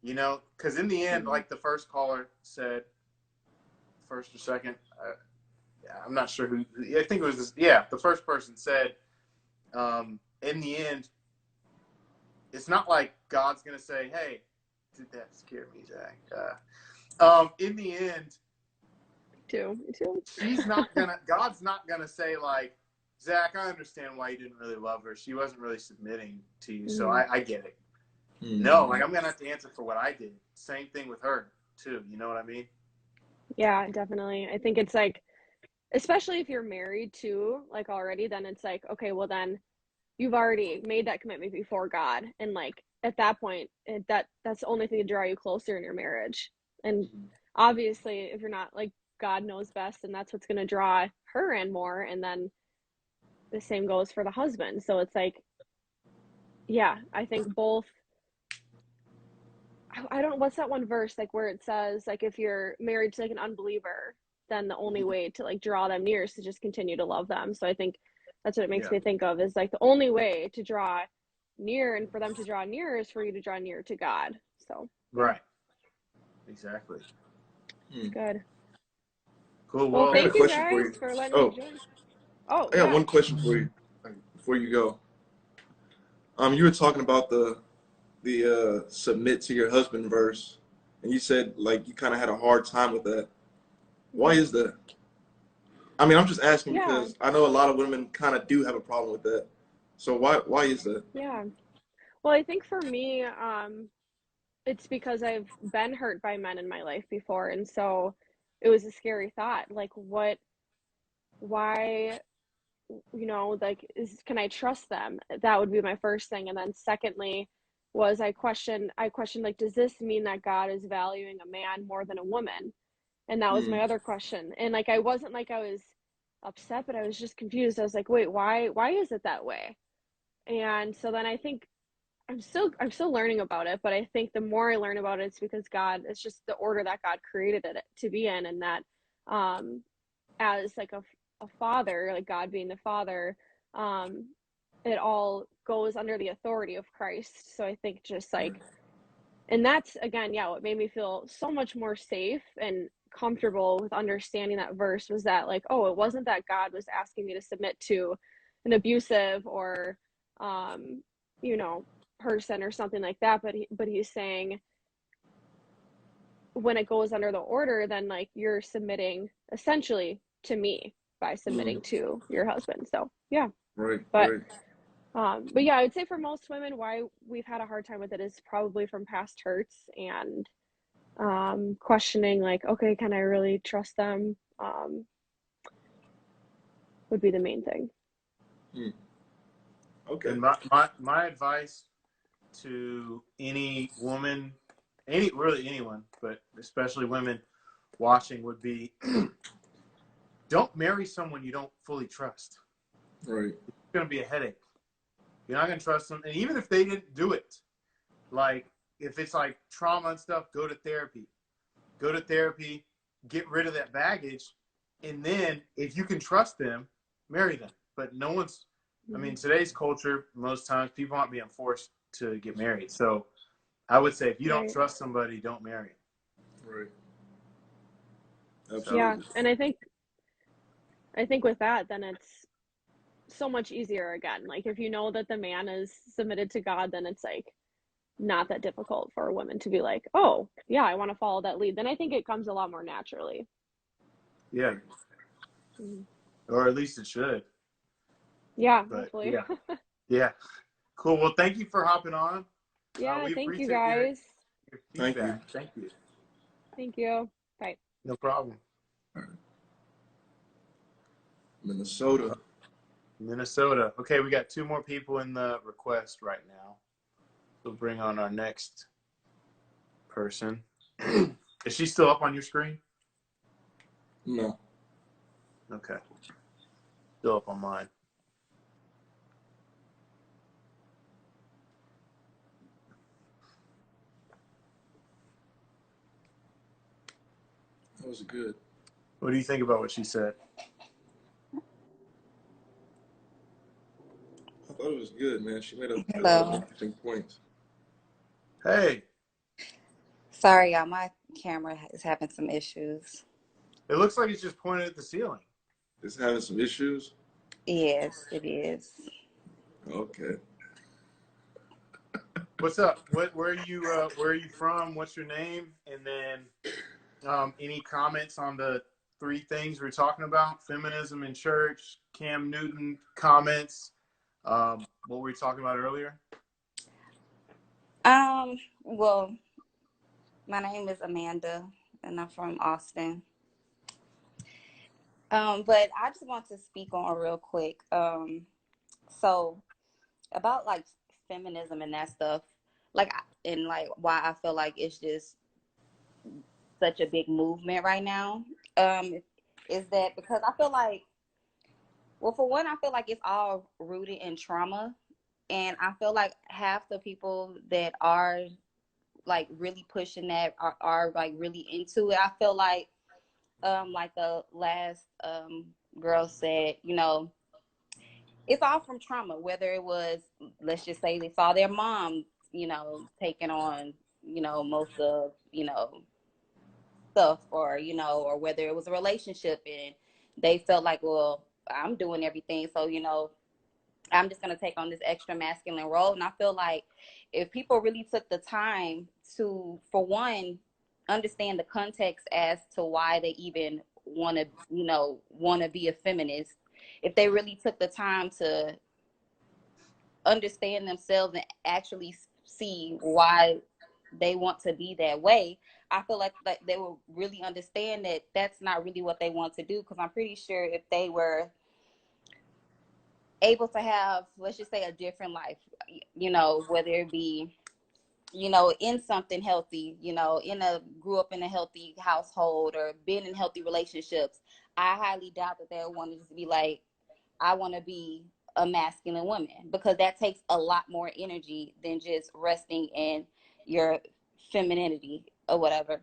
You know, because in the end, like the first caller said, first or second, I'm not sure who, I think it was this, yeah, the first person said, in the end, it's not like God's going to say, hey, did that scare me, Zach? In the end, Me too. God's not going to say, like, Zach, I understand why you didn't really love her. She wasn't really submitting to you, so I get it. No, like, I'm going to have to answer for what I did. Same thing with her, too. You know what I mean? Yeah, definitely. I think it's like, especially if you're married too, like already, then it's like, okay, well then you've already made that commitment before God. And like at that point, that's the only thing to draw you closer in your marriage. And obviously, if you're not, like, God knows best, and that's what's going to draw her in more. And then the same goes for the husband. So it's like, yeah, I think both. I don't, what's that one verse, like, where it says, like, if you're married to like an unbeliever, then the only way to like draw them near is to just continue to love them. So I think that's what it makes me think of, is like the only way to draw near and for them to draw near is for you to draw near to God. So right, exactly. It's good. Cool. Well, I got a thank you question for guys you. for letting me join. Oh, I got yeah. one question for you before you go. You were talking about the submit to your husband verse, and you said like you kind of had a hard time with that. Why is that? I mean, I'm just asking because I know a lot of women kind of do have a problem with that. So why is that? Yeah. Well, I think for me, it's because I've been hurt by men in my life before, and so it was a scary thought. Like, why, like, can I trust them? That would be my first thing. And then secondly was I questioned, like, does this mean that God is valuing a man more than a woman? And that was my other question. And like, I wasn't like I was upset, but I was just confused. I was like, wait, why is it that way? And so then I think I'm still learning about it, but I think the more I learn about it, it's because it's just the order that God created it to be in, and that as like a father, like God being the father, it all goes under the authority of Christ. So I think just like, and that's again, yeah, what made me feel so much more safe and comfortable with understanding that verse was that, like, oh, it wasn't that God was asking me to submit to an abusive or person or something like that, but he's saying when it goes under the order, then like you're submitting essentially to me by submitting to your husband. So yeah. Right. But yeah, I would say for most women, why we've had a hard time with it is probably from past hurts and questioning, like, okay, can I really trust them? Would be the main thing. Okay. And my advice to any woman, really anyone, but especially women watching, would be don't marry someone you don't fully trust. Right. It's going to be a headache. You're not going to trust them. And even if they didn't do it, like if it's like trauma and stuff, go to therapy, get rid of that baggage. And then if you can trust them, marry them. But no one's, I mean, today's culture, most times people aren't being forced to get married. So I would say if you don't trust somebody, don't marry. Right. Absolutely. Yeah. And I think with that, then it's so much easier again. Like if you know that the man is submitted to God, then it's like not that difficult for a woman to be like, oh yeah, I want to follow that lead. Then I think it comes a lot more naturally. Yeah. Mhm. Or at least it should. Yeah, But hopefully. yeah. Cool. Well, thank you for hopping on. Yeah, We thank you appreciate your guys. Thank you. feedback. Thank you. Thank you. Bye. No problem. Minnesota. Minnesota. Okay, we got 2 more people in the request right now. We'll bring on our next person. Is she still up on your screen? No. Okay. Still up on mine. That was good. What do you think about what she said? I thought it was good, man. She made a lot Hello. of interesting points. Hey, Sorry, y'all. My camera is having some issues. it looks like it's just pointed at the ceiling. It's having some issues. Yes, it is. Okay. What's up? Where are you from? What's your name? And then any comments on the 3 things we're talking about? Feminism in church, Cam Newton comments. What were we talking about earlier? Well, my name is Amanda, and I'm from Austin. But I just want to speak on real quick. So about like feminism and that stuff, and like why I feel like it's just such a big movement right now. Is that because I feel like, well, for one, I feel like it's all rooted in trauma. And I feel like half the people that are like really pushing that are like really into it. I feel like the last girl said, you know, it's all from trauma, whether it was, let's just say they saw their mom, you know, taking on, you know, most of, you know, stuff, or, you know, or whether it was a relationship and they felt like, well, I'm doing everything. So, you know, I'm just going to take on this extra masculine role. And I feel like if people really took the time to, for one, understand the context as to why they even want to, you know, want to be a feminist, if they really took the time to understand themselves and actually see why they want to be that way, I feel like they will really understand that that's not really what they want to do. Because I'm pretty sure if they were able to have, let's just say, a different life, you know, whether it be, you know, in something healthy, you know, grew up in a healthy household or been in healthy relationships, I highly doubt that they'll want to just be like, I want to be a masculine woman, because that takes a lot more energy than just resting in your femininity or whatever.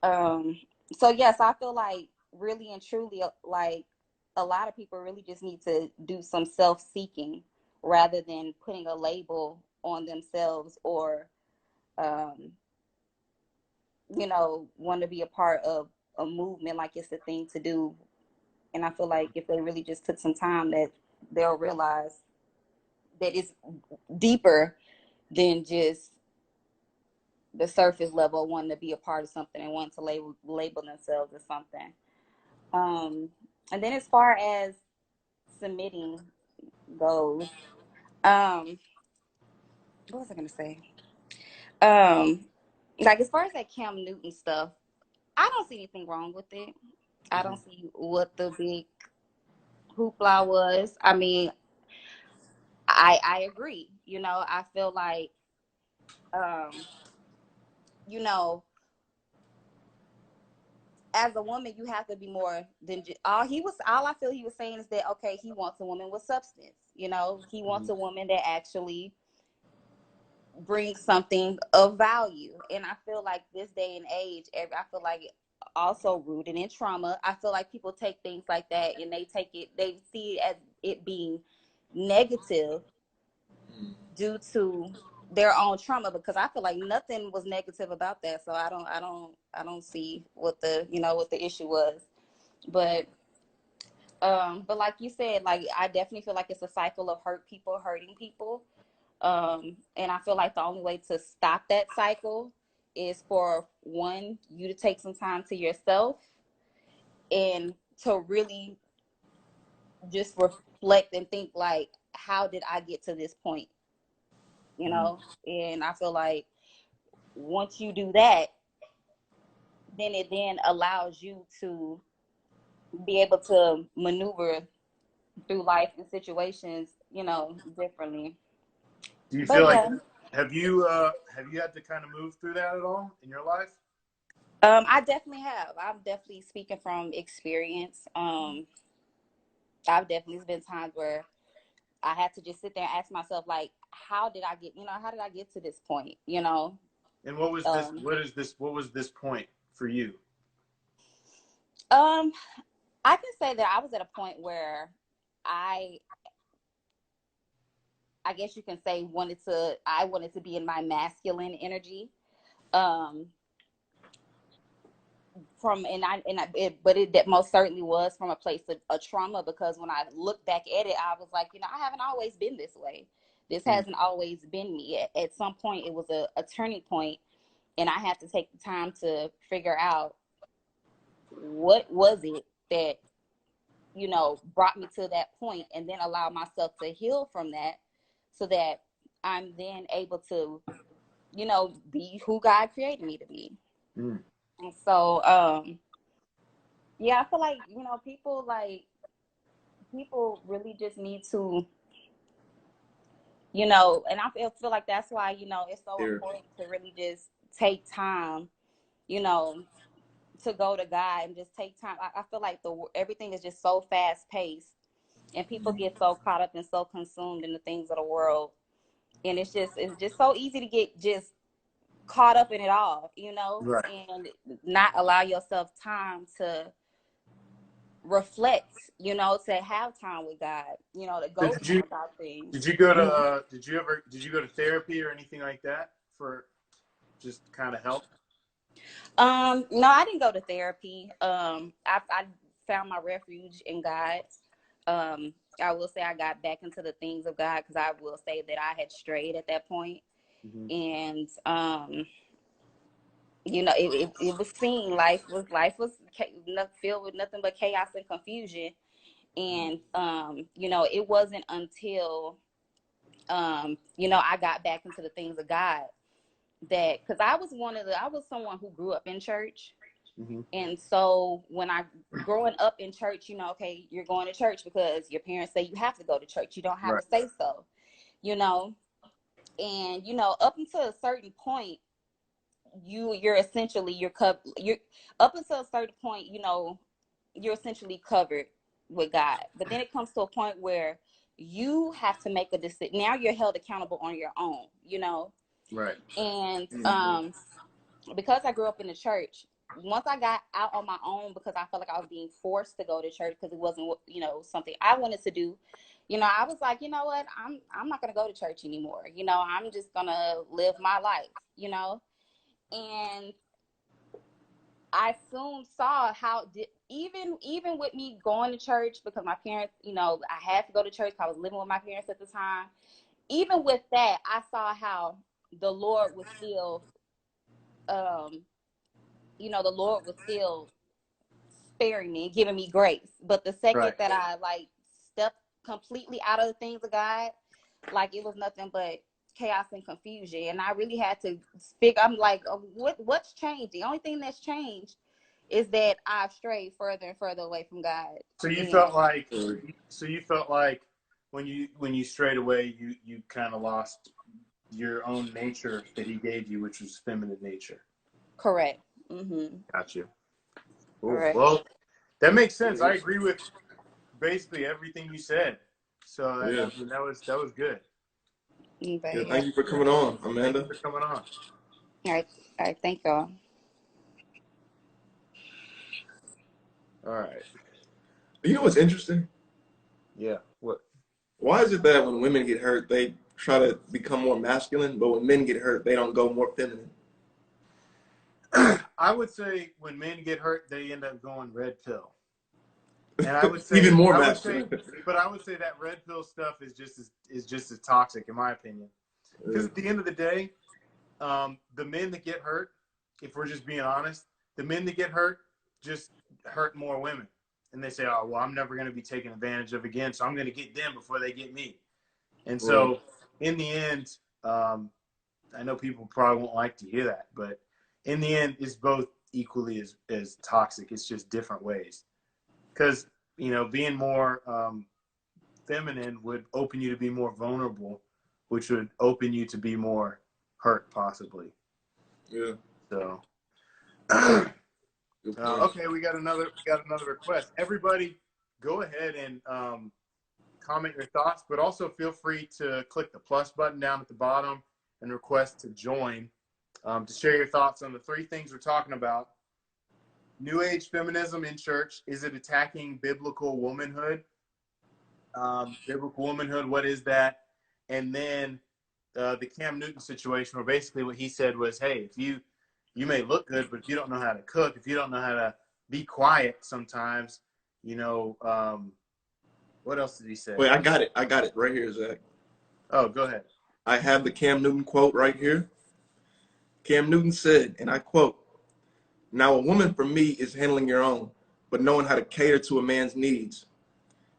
So yes, I feel like really and truly, like a lot of people really just need to do some self-seeking rather than putting a label on themselves, or you know, want to be a part of a movement like it's the thing to do. And I feel like if they really just took some time, that they'll realize that it's deeper than just the surface level, wanting to be a part of something and wanting to label themselves as something. And then as far as submitting goes, what was I gonna say? Like as far as that Cam Newton stuff, I don't see anything wrong with it. I don't see what the big hoopla was. I mean, I agree. You know, I feel like, you know, as a woman, you have to be more than just all I feel he was saying is that, okay, he wants a woman with substance. You know, he wants a woman that actually brings something of value. And I feel like this day and age, I feel like also rooted in trauma. I feel like people take things like that and they see it as it being negative due to their own trauma, because I feel like nothing was negative about that. So I don't see what the, you know, what the issue was. But But like you said, like I definitely feel like it's a cycle of hurt people hurting people. And I feel like the only way to stop that cycle is for one, you to take some time to yourself and to really just reflect and think like, how did I get to this point? You know? And I feel like once you do that, then it then allows you to be able to maneuver through life and situations, you know, differently. Do you feel But like yeah, have you had to kind of move through that at all in your life? I definitely have. I'm definitely speaking from experience. I've definitely been times where I had to just sit there and ask myself, like, how did I get, how did I get to this point, And what was this? Um, What was this point for you? um, I can say that I was at a point where I, I guess you can say I wanted to be in my masculine energy. Um, but it that most certainly was from a place of a trauma, because when I look back at it, I was like, I haven't always been this way. This hasn't always been me. At some point, it was a turning point, and I had to take the time to figure out what was it that brought me to that point, and then allow myself to heal from that, so that I'm then able to be who God created me to be. Mm. And so yeah, I feel like people really just need to, and I feel like that's why, it's so Here. important to really just take time, you know, to go to God and just take time. I feel like everything is just so fast paced, and people get so caught up and so consumed in the things of the world. And it's just so easy to get just caught up in it all, Right. and not allow yourself time to reflect, to have time with God, to So go to him about things. did you go to did you go to therapy or anything like that for just kind of help? No, I didn't go to therapy. I found my refuge in God. I will say I got back into the things of God, because I will say that I had strayed at that point. Mm-hmm. And it was seen, life was filled with nothing but chaos and confusion. And it wasn't until I got back into the things of God, that, because I was someone who grew up in church. Mm-hmm. And so growing up in church, okay, you're going to church because your parents say you have to go to church. You don't have Right. to say so, and up until a certain point, you're essentially you're up until a certain point, you're essentially covered with God. But then it comes to a point where you have to make a decision. Now you're held accountable on your own, Right. and because I grew up in the church, once I got out on my own, because I felt like I was being forced to go to church because it wasn't, something I wanted to do, I was like, you know what, I'm not going to go to church anymore. I'm just going to live my life, and I soon saw how even with me going to church, because my parents, I had to go to church. I was living with my parents at the time. Even with that, I saw how the Lord was still, the Lord was still sparing me and giving me grace. But the second Right. that I stepped completely out of the things of God, it was nothing but chaos and confusion. And I really had to figure. I'm like, what's changed? The only thing that's changed is that I've strayed further and further away from God. So you And felt like when you strayed away, you kind of lost your own nature that he gave you, which was feminine nature. correct. Mm-hmm. Got you. Cool. Correct. Well, that makes sense. I agree with basically everything you said. So Yeah. I mean, that was good. Yeah. Okay. Yeah. Thank you for coming on, Thank you Amanda. for coming on. All right. All right. Thank y'all. All right. You know what's interesting? Yeah. What? Why is it that when women get hurt, they try to become more masculine, but when men get hurt, they don't go more feminine? I would say when men get hurt, they end up going red pill. And I would say, even more I would say, masculine. but I would say that red pill stuff is just as toxic, in my opinion. Because at the end of the day, the men that get hurt, if we're just being honest, the men that get hurt just hurt more women. And they say, oh, well, I'm never going to be taken advantage of again, so I'm going to get them before they get me. And so in the end, I know people probably won't like to hear that, but in the end, it's both equally as toxic. It's just different ways. Because, you know, being more feminine would open you to be more vulnerable, which would open you to be more hurt, possibly. Yeah. So, Good point. okay, we got another request. Everybody, go ahead and comment your thoughts, but also feel free to click the plus button down at the bottom and request to join to share your thoughts on the 3 things we're talking about. New Age feminism in church. Is it attacking biblical womanhood? Biblical womanhood, what is that? And then the Cam Newton situation, where basically what he said was, hey, if you may look good, but if you don't know how to cook, if you don't know how to be quiet sometimes, you know, what else did he say? Wait, I got it right here, Zach. Oh, go ahead. I have the Cam Newton quote right here. Cam Newton said, and I quote, "Now a woman for me is handling your own, but knowing how to cater to a man's needs."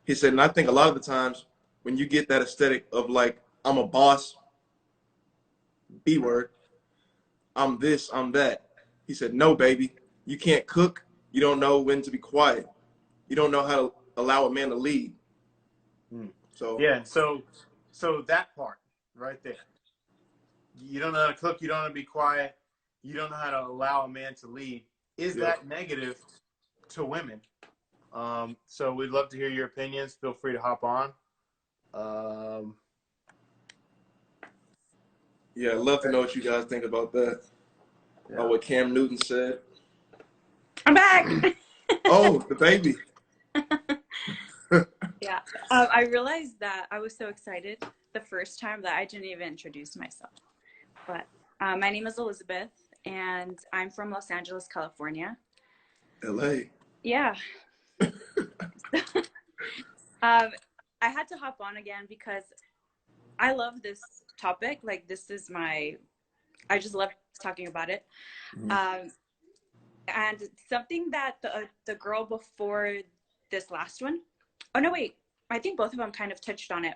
He said, and I think a lot of the times when you get that aesthetic of like, I'm a boss, B word, I'm this, I'm that. He said, no, baby, you can't cook. You don't know when to be quiet. You don't know how to allow a man to lead. So yeah, so that part right there. You don't know how to cook. You don't know how to be quiet. You don't know how to allow a man to lead. Is that negative to women? So we'd love to hear your opinions. Feel free to hop on. Yeah, I'd love to know what you guys think about that. About what Cam Newton said. I'm back. Oh, the baby. Yeah. I realized that I was so excited the first time that I didn't even introduce myself. But my name is Elizabeth, and I'm from Los Angeles, California. LA. Yeah. I had to hop on again because I love this topic. Like, I just love talking about it. And something that the girl before this last one, oh no, wait, I think both of them kind of touched on it.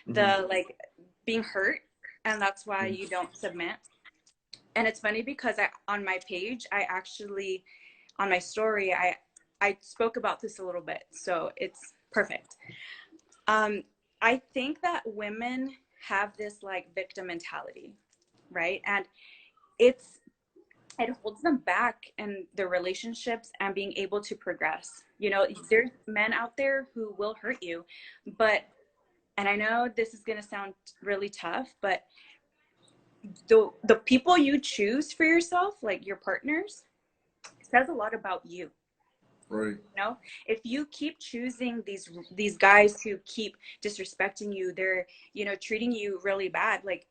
The like being hurt, and that's why you don't submit. And it's funny because on my page, on my story, I spoke about this a little bit, so it's perfect. I think that women have this like victim mentality, right? And it holds them back in their relationships and being able to progress. You know, there's men out there who will hurt you, and I know this is going to sound really tough, but the people you choose for yourself, like your partners, says a lot about you. Right. You know, if you keep choosing these guys who keep disrespecting you, they're, you know, treating you really bad, like,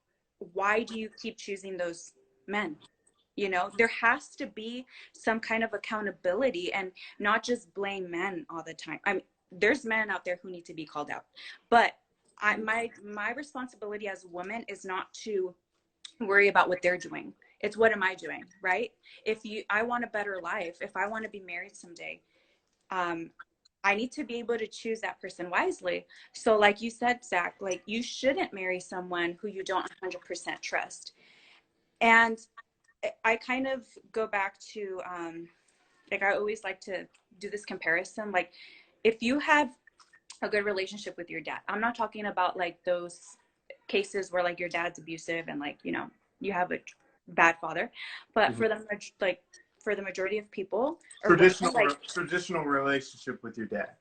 why do you keep choosing those men? You know, there has to be some kind of accountability and not just blame men all the time. I mean, there's men out there who need to be called out, but my responsibility as a woman is not to worry about what they're doing. It's what am I doing, right? I want a better life, if I want to be married someday, I need to be able to choose that person wisely. So like you said, Zach, like, you shouldn't marry someone who you don't 100% trust. And I kind of go back to, like, I always like to do this comparison. Like, if you have a good relationship with your dad, I'm not talking about like those cases where like your dad's abusive and like, you know, you have a bad father, but for the majority of people, traditional relationship with your dad.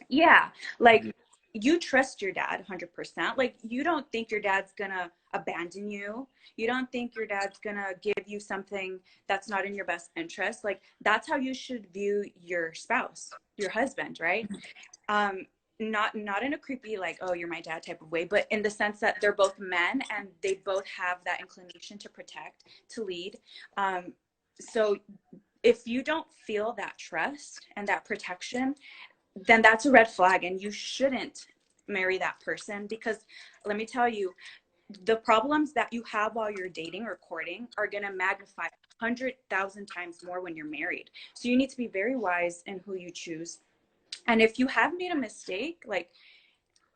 Yeah, like, you trust your dad 100%. Like, you don't think your dad's gonna abandon you. You don't think your dad's gonna give you something that's not in your best interest. Like, that's how you should view your spouse, your husband, right? Not in a creepy, like, oh, you're my dad type of way, but in the sense that they're both men and they both have that inclination to protect, to lead. So if you don't feel that trust and that protection, then that's a red flag, and you shouldn't marry that person, because let me tell you, the problems that you have while you're dating or courting are going to magnify 100,000 times more when you're married. So you need to be very wise in who you choose. And if you have made a mistake, like,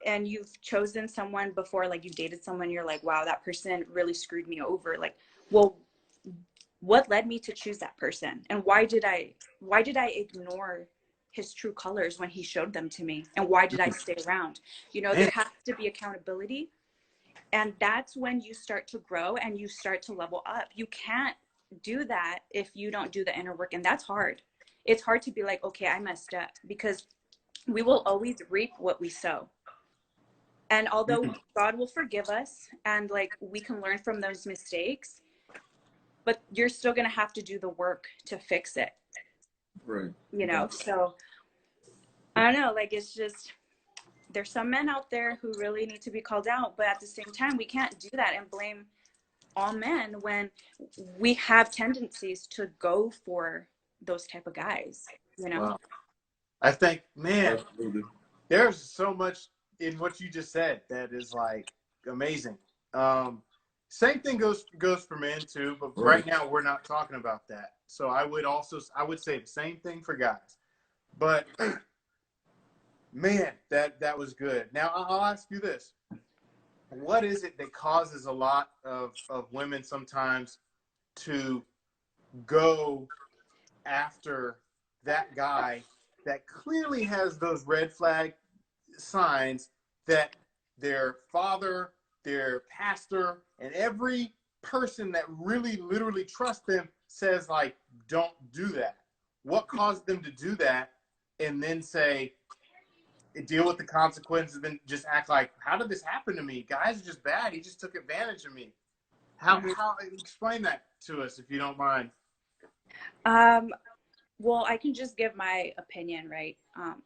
and you've chosen someone before, like you've dated someone, you're like, wow, that person really screwed me over. Like, well, what led me to choose that person? And why did I ignore his true colors when he showed them to me? And why did I stay around? You know, there has to be accountability. And that's when you start to grow and you start to level up. You can't do that if you don't do the inner work. And that's hard. It's hard to be like, okay, I messed up, because we will always reap what we sow. And although God will forgive us and like we can learn from those mistakes, but you're still going to have to do the work to fix it. Right. You know, so I don't know, like, it's just, there's some men out there who really need to be called out, but at the same time, we can't do that and blame all men when we have tendencies to go for those type of guys, you know? Wow. I think, man, Absolutely. there's so much in what you just said that is like amazing. Same thing goes for men too, but right now we're not talking about that. So I would say the same thing for guys. But man, that was good. Now I'll ask you this. What is it that causes a lot of women sometimes to go after that guy that clearly has those red flag signs that their father, their pastor, and every person that really literally trusts them says, like, don't do that? What caused them to do that and then say, deal with the consequences, then just act like, how did this happen to me? Guys are just bad. He just took advantage of me. How explain that to us if you don't mind. Well, I can just give my opinion, right?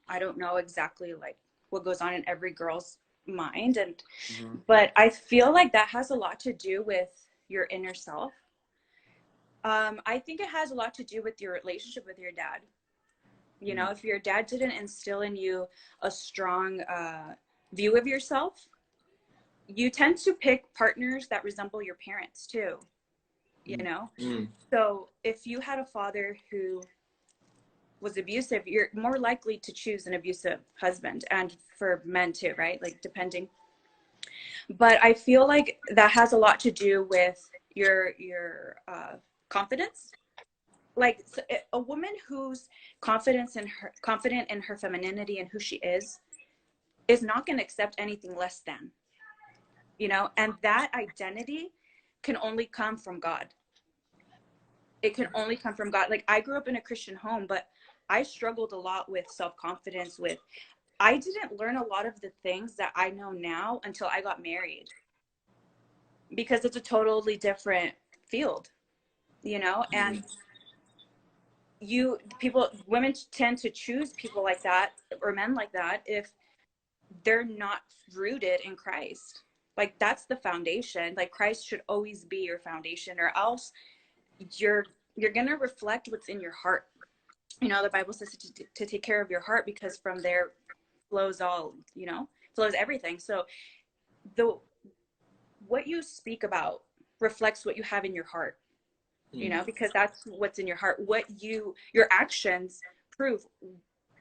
I don't know exactly like what goes on in every girl's mind, and but I feel like that has a lot to do with your inner self. I think it has a lot to do with your relationship with your dad. You know, if your dad didn't instill in you a strong view of yourself, you tend to pick partners that resemble your parents too, you know? So if you had a father who was abusive, you're more likely to choose an abusive husband, and for men too, right? Like, depending. But I feel like that has a lot to do with your confidence. Like, so a woman who's confident in her femininity and who she is not going to accept anything less than, you know, and that identity can only come from God. It can only come from God. Like, I grew up in a Christian home, but I struggled a lot with self-confidence. I didn't learn a lot of the things that I know now until I got married, because it's a totally different field, you know, and women tend to choose people like that, or men like that, if they're not rooted in Christ. Like, that's the foundation. Like, Christ should always be your foundation, or else you're going to reflect what's in your heart. You know, the Bible says to take care of your heart, because from there flows everything. So what you speak about reflects what you have in your heart, you know, because that's what's in your heart. Your actions prove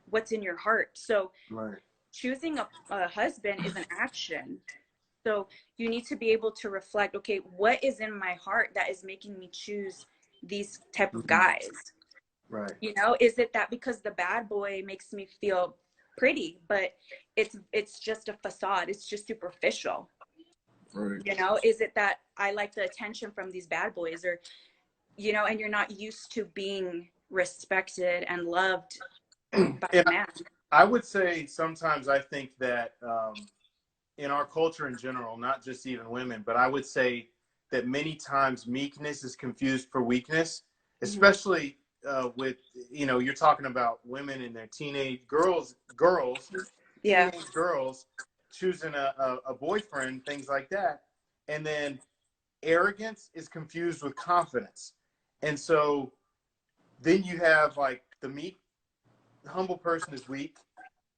what's in your heart. So choosing a husband is an action. So you need to be able to reflect, okay, what is in my heart that is making me choose these type of guys? Right. You know, is it that because the bad boy makes me feel pretty, but it's just a facade, it's just superficial? Right. You know, is it that I like the attention from these bad boys, or, you know, and you're not used to being respected and loved by a man? I would say sometimes I think that in our culture in general, not just even women, but I would say that many times meekness is confused for weakness, especially with, you know, you're talking about women and their teenage teenage girls choosing a boyfriend, things like that. And then arrogance is confused with confidence. And so then you have like the meek, humble person is weak.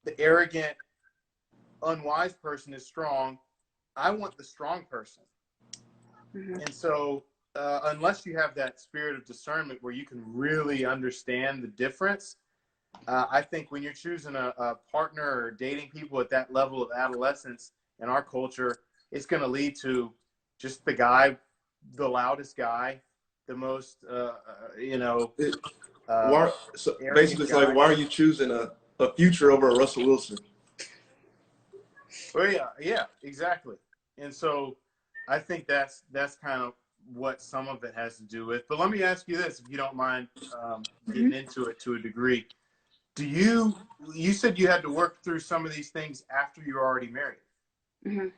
the arrogant, unwise person is strong. I want the strong person. And so unless you have that spirit of discernment where you can really understand the difference, I think when you're choosing a partner or dating people at that level of adolescence in our culture, it's going to lead to just the guy, the loudest guy, the most, So basically, it's like, why are you choosing a Future over a Russell Wilson? Well, yeah, exactly. And so I think that's kind of what some of it has to do with. But let me ask you this, if you don't mind getting into it to a degree. You said you had to work through some of these things after you were already married. Mm-hmm.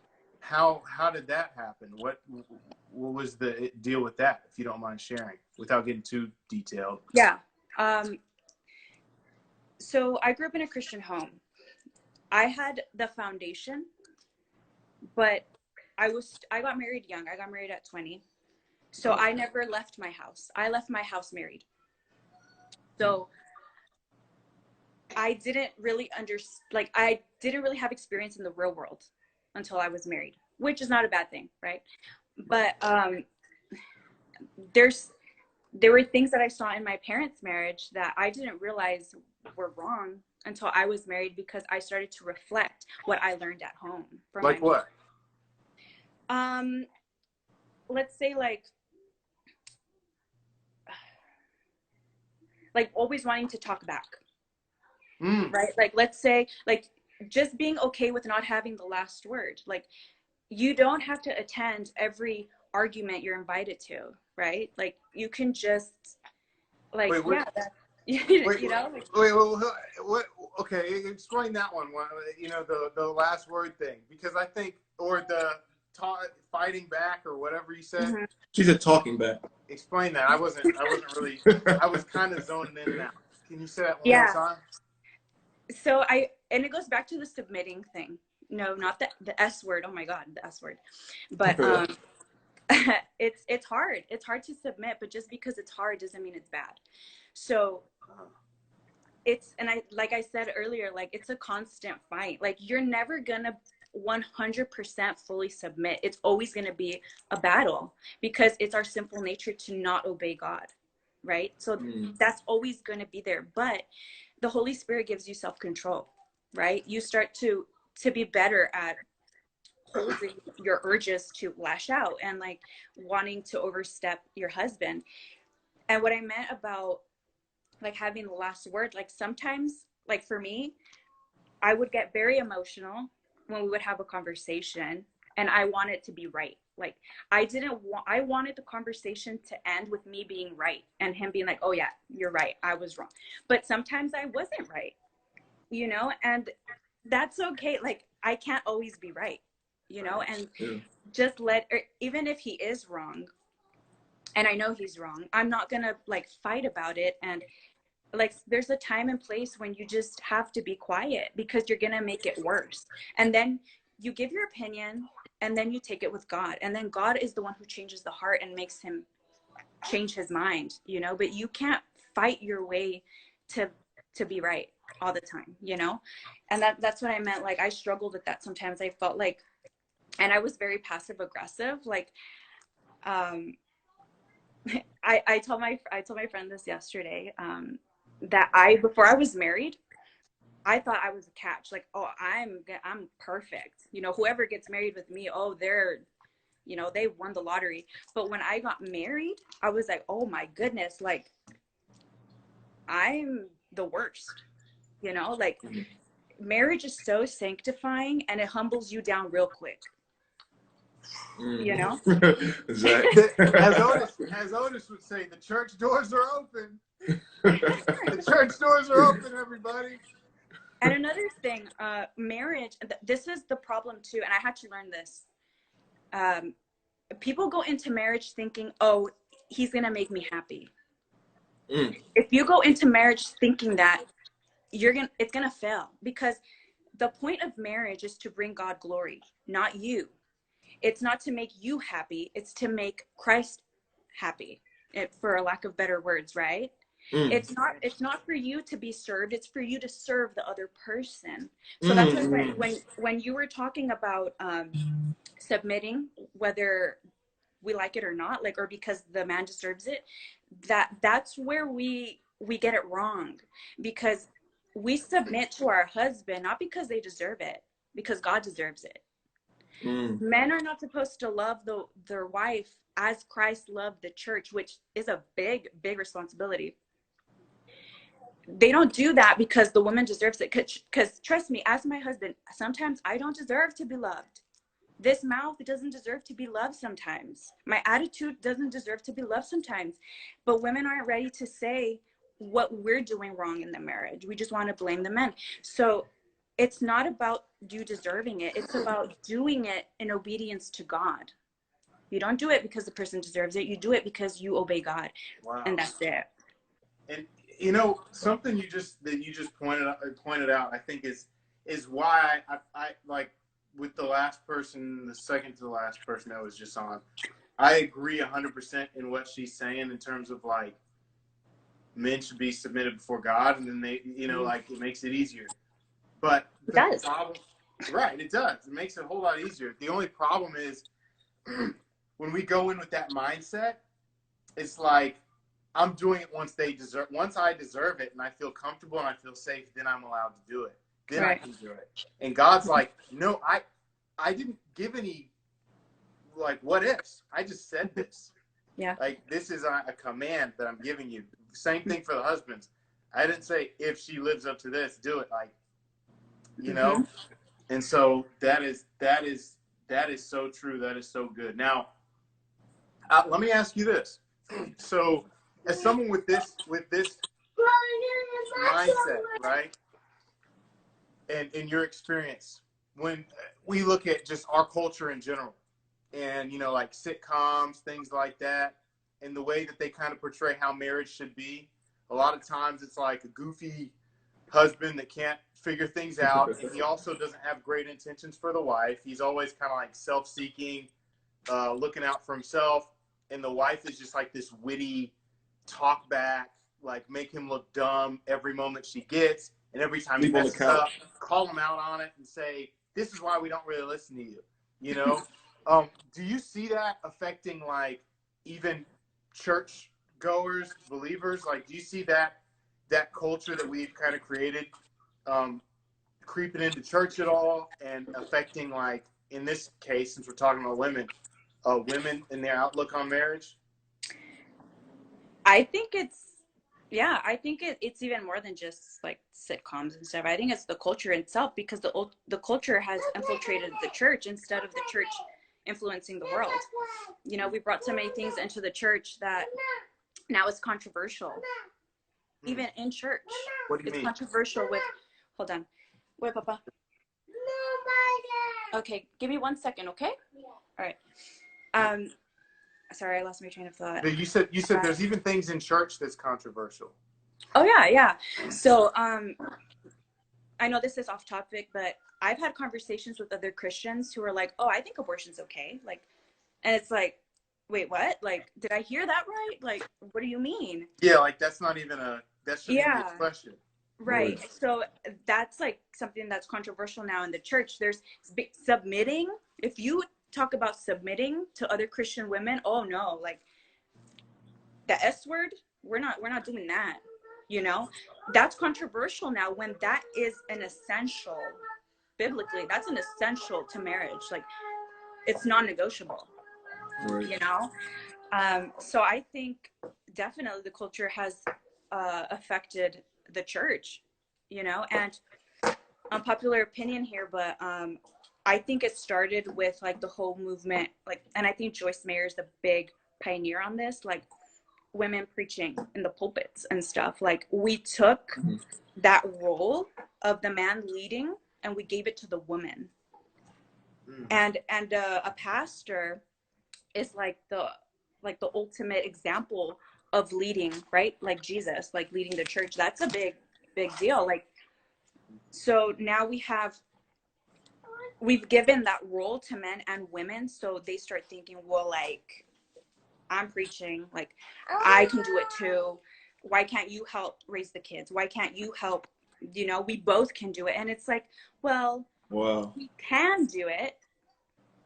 How did that happen? What was the deal with that, if you don't mind sharing, without getting too detailed? Yeah. So I grew up in a Christian home. I had the foundation, but I got married young. I got married at 20. So I never left my house. I left my house married. So I didn't really I didn't really have experience in the real world until I was married, which is not a bad thing, right? But there were things that I saw in my parents' marriage that I didn't realize were wrong until I was married, because I started to reflect what I learned at home from like what? Let's say like always wanting to talk back. Right? Like, let's say, like, just being okay with not having the last word. Like, you don't have to attend every argument you're invited to, right? Like, you can just, like, wait, what? Okay, explain that one. The last word thing, because I think, or the fighting back, or whatever you said. Mm-hmm. She said talking back. Explain that. I wasn't really. I was kind of zoning in and out. Can you say that one more time? So and it goes back to the submitting thing. No, not the S word. Oh my God, the S word. But it's hard. It's hard to submit, but just because it's hard doesn't mean it's bad. So like I said earlier, like, it's a constant fight. Like, you're never gonna 100% fully submit. It's always gonna be a battle, because it's our simple nature to not obey God, right? So that's always gonna be there. But the Holy Spirit gives you self-control, right? You start to be better at holding your urges to lash out and like wanting to overstep your husband. And what I meant about like having the last word, like, sometimes, like, for me, I would get very emotional when we would have a conversation, and I want it to be right. Like, I wanted the conversation to end with me being right and him being like, oh yeah, you're right, I was wrong. But sometimes I wasn't right, and that's okay. Like, I can't always be right, and just even if he is wrong, and I know he's wrong, I'm not gonna like fight about it. And like, there's a time and place when you just have to be quiet, because you're gonna make it worse. And then you give your opinion, and then you take it with God, and then God is the one who changes the heart and makes him change his mind, but you can't fight your way to be right all the time, and that's what I meant. Like, I struggled with that sometimes. I felt like, and I was very passive aggressive. Like, I told my friend this yesterday, that before I was married, I thought I was a catch. Like, oh, I'm perfect. Whoever gets married with me, oh, they won the lottery. But when I got married, I was like, oh my goodness, like, I'm the worst. Like, marriage is so sanctifying, and it humbles you down real quick. Exactly. As Otis would say, the church doors are open. The church doors are open, everybody. And another thing, marriage, this is the problem too, and I had to learn this. People go into marriage thinking, oh, he's gonna make me happy. If you go into marriage thinking that, it's gonna fail, because the point of marriage is to bring God glory, not you. It's not to make you happy, it's to make Christ happy, for a lack of better words, right? Mm. It's not for you to be served, it's for you to serve the other person. So that's Mm. when you were talking about submitting, whether we like it or not, like, or because the man deserves it, that's where we get it wrong, because we submit to our husband not because they deserve it, because God deserves it. Mm. Men are not supposed to love their wife as Christ loved the church, which is a big responsibility. They don't do that because the woman deserves it, because trust me, as my husband, sometimes I don't deserve to be loved. This mouth doesn't deserve to be loved sometimes. My attitude doesn't deserve to be loved sometimes. But women aren't ready to say what we're doing wrong in the marriage. We just want to blame the men. So it's not about you deserving it. It's about doing it in obedience to God. You don't do it because the person deserves it. You do it because you obey God. Wow. And that's it. And you know, something you just pointed out, I think is why I like, with the last person, the second to the last person that was just on, I agree 100% in what she's saying in terms of like, men should be submitted before God, and then they, you know, like, it makes it easier. But It does. problem, right? It does. It makes it a whole lot easier. The only problem is when we go in with that mindset, it's like, I'm doing it once I deserve it and I feel comfortable and I feel safe, then I'm allowed to do it. Then right. I can do it. And God's like, no, I didn't give any, like, what ifs. I just said this. Yeah. Like, this is a command that I'm giving you. Same thing for the husbands. I didn't say, if she lives up to this, do it. Like, you know? And so that is so true. That is so good. Now, let me ask you this. So, as someone with this mindset, right? And in your experience, when we look at just our culture in general, and, you know, like sitcoms, things like that, and the way that they kind of portray how marriage should be, a lot of times it's like a goofy husband that can't figure things out, and he also doesn't have great intentions for the wife. He's always kind of like self-seeking, looking out for himself, and the wife is just like this witty talk back, like make him look dumb every moment she gets, and every time he messes up, call him out on it and say, this is why we don't really listen to you, you know? Do you see that affecting, like, even church goers, believers? Like, do you see that culture that we've kind of created creeping into church at all, and affecting, like, in this case, since we're talking about women and their outlook on marriage? I think it's even more than just like sitcoms and stuff. I think it's the culture itself, because the culture has infiltrated the church instead of the church influencing the world. You know, we brought so many things into the church that now it's controversial. Even in church, what do you mean? Controversial with. Hold on, wait, Papa. Okay, give me 1 second, okay? All right. Sorry, I lost my train of thought. You said there's even things in church that's controversial. Oh yeah. So I know this is off topic, but I've had conversations with other Christians who are like, "Oh, I think abortion's okay." Like, and it's like, "Wait, what? Like, did I hear that right? Like, what do you mean?" Yeah, like that's not even that shouldn't be a question. Right. So that's like something that's controversial now in the church. There's submitting. If you talk about submitting to other Christian women, oh no, like the S word, we're not doing that. You know, that's controversial now, when that is an essential, biblically, that's an essential to marriage. Like, it's non-negotiable, you know? So I think definitely the culture has affected the church, you know, and unpopular opinion here, but I think it started with like the whole movement, like, and I think Joyce Meyer is the big pioneer on this, like women preaching in the pulpits and stuff. Like, we took that role of the man leading and we gave it to the woman. And a pastor is like the ultimate example of leading, right? Like Jesus, like leading the church. That's a big deal. Like, so now we've given that role to men and women, so they start thinking, well, like, I'm preaching, like I can do it too. why can't you help raise the kids? Why can't you help? You know, we both can do it. And it's like, well, Wow. we can do it.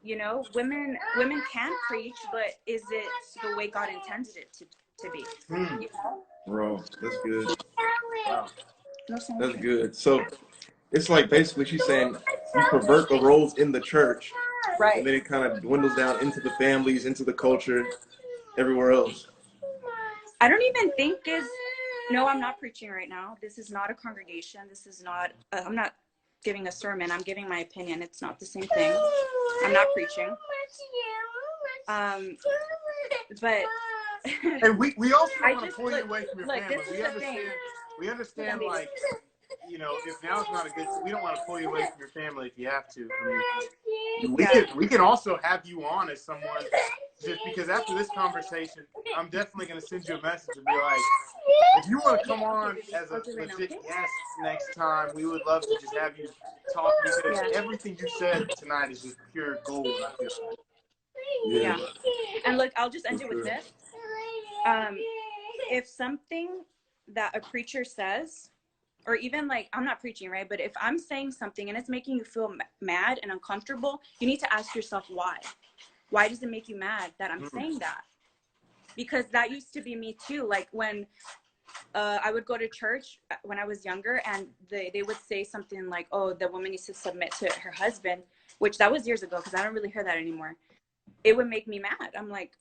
You know, women can preach, but is it the way God intended it to be? You know? Bro, that's good. Wow. That's good. So it's like basically she's saying you pervert the roles in the church, Right. and then it kind of dwindles down into the families, into the culture, everywhere else. I don't even think no, I'm not preaching right now. This is not a congregation. This is not, I'm not giving a sermon. I'm giving my opinion. It's not the same thing. I'm not preaching. But. And we also don't want to just pull you away from your family. This is the thing. We understand, like, you know, if now is not a good, we don't want to pull you away from your family if you have to. I mean, we can also have you on as someone, just because after this conversation, I'm definitely going to send you a message and be like, if you want to come on as a legit guest next time, we would love to just have you talk, because everything you said tonight is just pure gold, I feel like. Yeah. And look, I'll just end it with this. If something that a preacher says, or even like, I'm not preaching, right? But if I'm saying something and it's making you feel mad and uncomfortable, you need to ask yourself why. Why does it make you mad that I'm saying that? Because that used to be me too. Like when I would go to church when I was younger, and they would say something like, oh, the woman needs to submit to her husband, which that was years ago, because I don't really hear that anymore. It would make me mad. I'm like,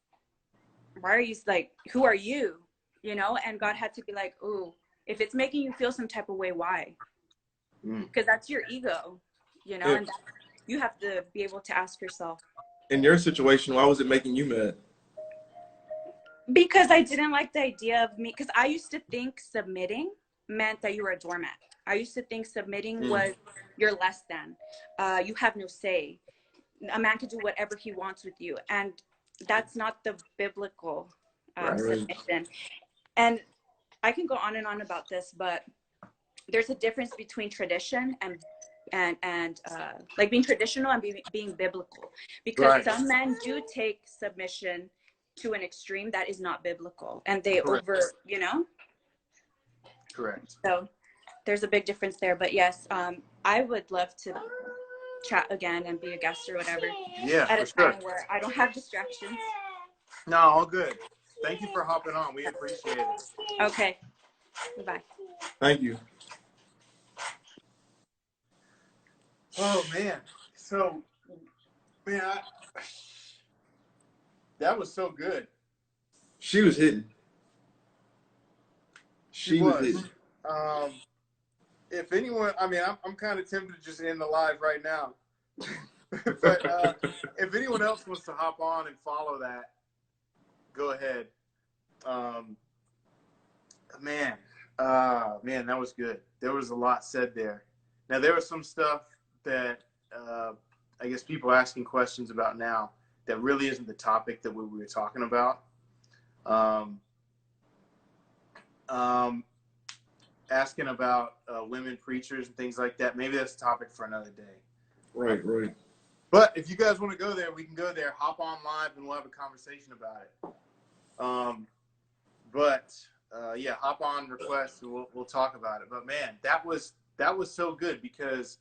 why are you, like, who are you? You know? And God had to be like, ooh, if it's making you feel some type of way, why? Because that's your ego, you know? And you have to be able to ask yourself. In your situation, why was it making you mad? Because I didn't like the idea of me, because I used to think submitting meant that you were a doormat. I used to think submitting was you're less than. You have no say. A man can do whatever he wants with you. And that's not the biblical submission. And I can go on and on about this, but there's a difference between tradition and like being traditional and being biblical. Because some men do take submission to an extreme that is not biblical, and they you know? Correct. So there's a big difference there. But yes, I would love to chat again and be a guest or whatever. Yeah, at a time where I don't have distractions. No, all good. Thank you for hopping on. We appreciate it. Okay. Bye. Thank you. Oh man. So, man, that was so good. She was hitting. She was hitting. If anyone, I mean, I'm kind of tempted to just end the live right now. But if anyone else wants to hop on and follow that, go ahead. Man, that was good. There was a lot said there. Now, there was some stuff that I guess people are asking questions about now that really isn't the topic that we were talking about. Asking about women preachers and things like that. Maybe that's a topic for another day. Right. But if you guys want to go there, we can go there. Hop on live and we'll have a conversation about it. Yeah, hop on request and we'll talk about it. But man, that was so good, because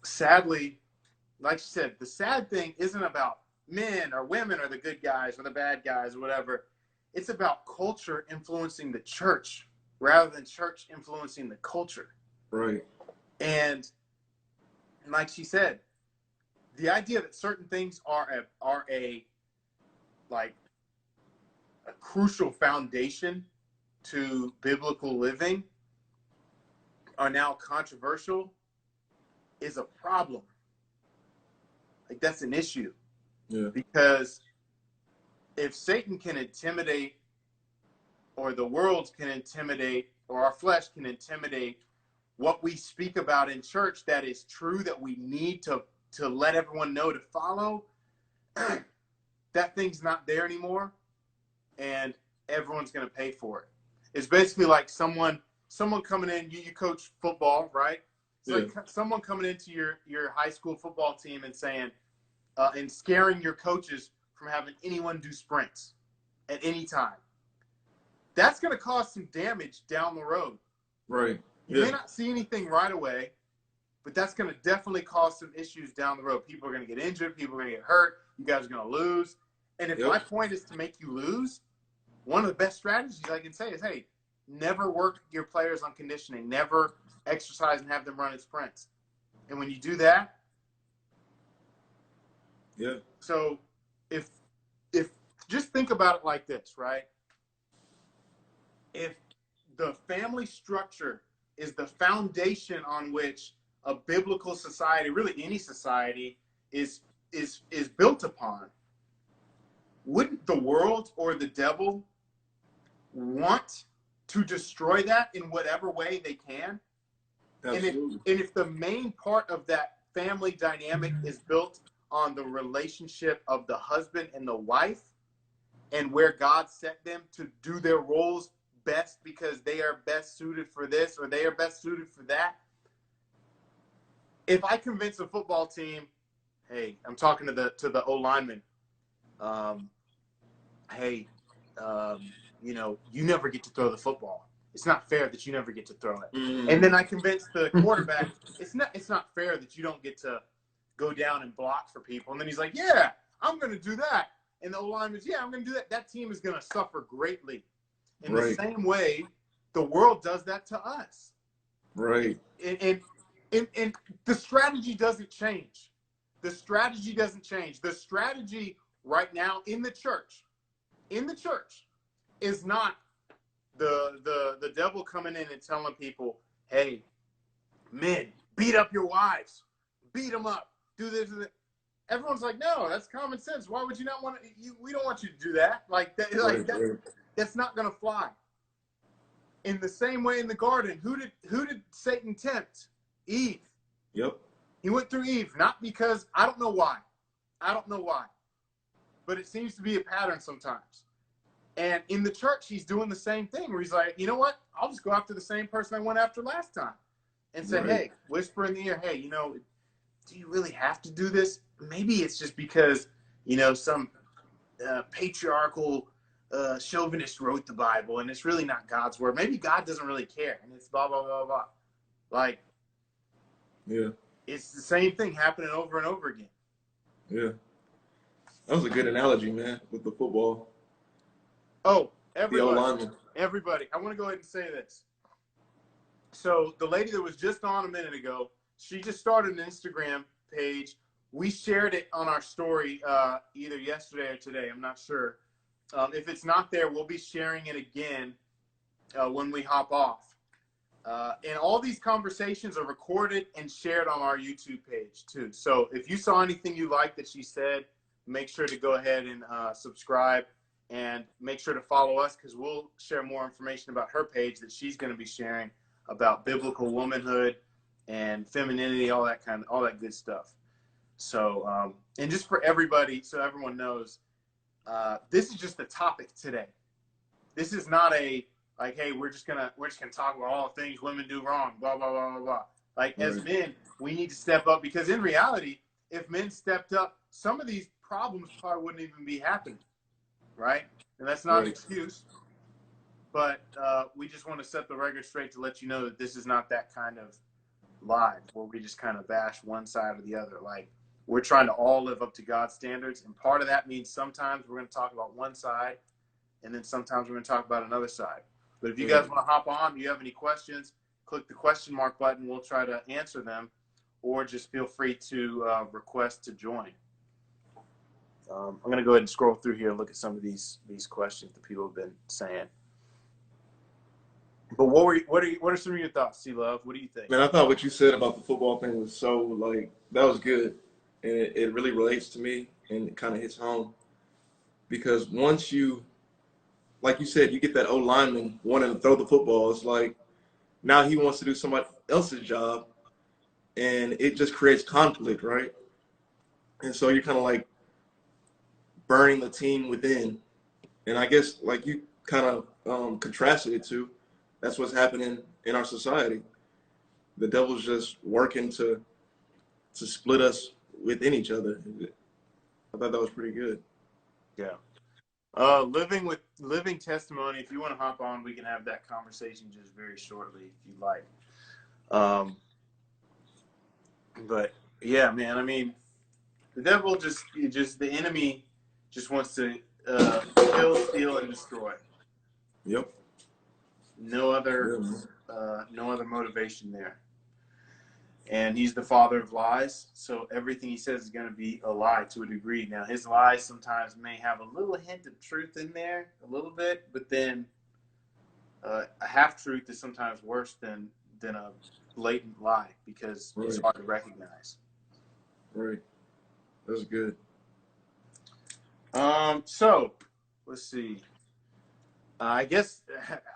sadly, like you said, the sad thing isn't about men or women or the good guys or the bad guys or whatever. It's about culture influencing the church rather than church influencing the culture. Right. And like she said, the idea that certain things are a crucial foundation to biblical living are now controversial is a problem. Like, that's an issue. Yeah. Because if Satan can intimidate, or the world can intimidate, or our flesh can intimidate what we speak about in church that is true, that we need to let everyone know to follow, that thing's not there anymore, and everyone's going to pay for it. It's basically like someone coming in, you coach football, right? It's like someone coming into your high school football team and saying, and scaring your coaches from having anyone do sprints. at any time. That's going to cause some damage down the road. Right. You may not see anything right away, but that's going to definitely cause some issues down the road. People are going to get injured. People are going to get hurt. You guys are going to lose. And if my point is to make you lose, one of the best strategies I can say is, hey, never work your players on conditioning. Never exercise and have them run in sprints. And when you do that, so if just think about it like this, right? If the family structure is the foundation on which a biblical society, really any society, is built upon, wouldn't the world or the devil want to destroy that in whatever way they can? Absolutely. And if the main part of that family dynamic is built on the relationship of the husband and the wife, and where God set them to do their roles best because they are best suited for this or they are best suited for that. If I convince a football team, hey, I'm talking to the O lineman, hey, you know, you never get to throw the football. It's not fair that you never get to throw it. And then I convince the quarterback, it's not fair that you don't get to go down and block for people. And then he's like, yeah, I'm going to do that. And the O-lineman's, yeah, I'm going to do that. That team is going to suffer greatly. In the same way, the world does that to us. Right. And the strategy doesn't change. The strategy doesn't change. The strategy right now in the church is not the devil coming in and telling people, hey, men, beat up your wives, beat them up, do this and that. Everyone's like, no, that's common sense. Why would you not want to? We don't want you to do that. That's not going to fly. In the same way in the garden, who did Satan tempt? Eve. Yep. He went through Eve, not because, I don't know why. But it seems to be a pattern sometimes. And in the church, he's doing the same thing where he's like, you know what? I'll just go after the same person I went after last time and say, hey, whisper in the ear, hey, you know, do you really have to do this? Maybe it's just because, you know, some patriarchal chauvinist wrote the Bible and it's really not God's word. Maybe God doesn't really care and it's blah, blah, blah, blah. Like, yeah, it's the same thing happening over and over again. Yeah. That was a good analogy, man, with the football. Oh, everybody, I want to go ahead and say this. So the lady that was just on a minute ago, she just started an Instagram page. We shared it on our story either yesterday or today. I'm not sure. If it's not there, we'll be sharing it again when we hop off. And all these conversations are recorded and shared on our YouTube page too. So if you saw anything you liked that she said, make sure to go ahead and subscribe and make sure to follow us because we'll share more information about her page that she's going to be sharing about biblical womanhood and femininity, all that good stuff. So, and just for everybody, so everyone knows, this is just the topic today. This is not like, hey, we're just gonna talk about all the things women do wrong, blah, blah, blah, blah, blah. Like, as men, we need to step up because in reality, if men stepped up, some of these problems probably wouldn't even be happening, right? And that's not an excuse. But we just want to set the record straight to let you know that this is not that kind of live where we just kind of bash one side or the other. Like, we're trying to all live up to God's standards. And part of that means sometimes we're going to talk about one side and then sometimes we're going to talk about another side. But if you guys want to hop on, you have any questions, click the question mark button. We'll try to answer them or just feel free to request to join. I'm going to go ahead and scroll through here and look at some of these questions that people have been saying. But what are some of your thoughts, C-Love? What do you think? Man, I thought what you said about the football thing was so, like, that was good. And it really relates to me and it kind of hits home. Because once you, like you said, you get that O-lineman wanting to throw the football, it's like now he wants to do somebody else's job and it just creates conflict, right? And so you're kind of like burning the team within. And I guess like you kind of contrasted it to, that's what's happening in our society. The devil's just working to split us within each other. I thought that was pretty good. Yeah. Living testimony. If you want to hop on, we can have that conversation just very shortly if you'd like. But yeah, man, I mean, the devil the enemy just wants to kill, steal, and destroy. Yep. No other motivation there. And he's the father of lies, so everything he says is going to be a lie to a degree. Now, his lies sometimes may have a little hint of truth in there, a little bit, but then a half-truth is sometimes worse than a blatant lie because it's hard to recognize. Right. That's good. So, let's see. I guess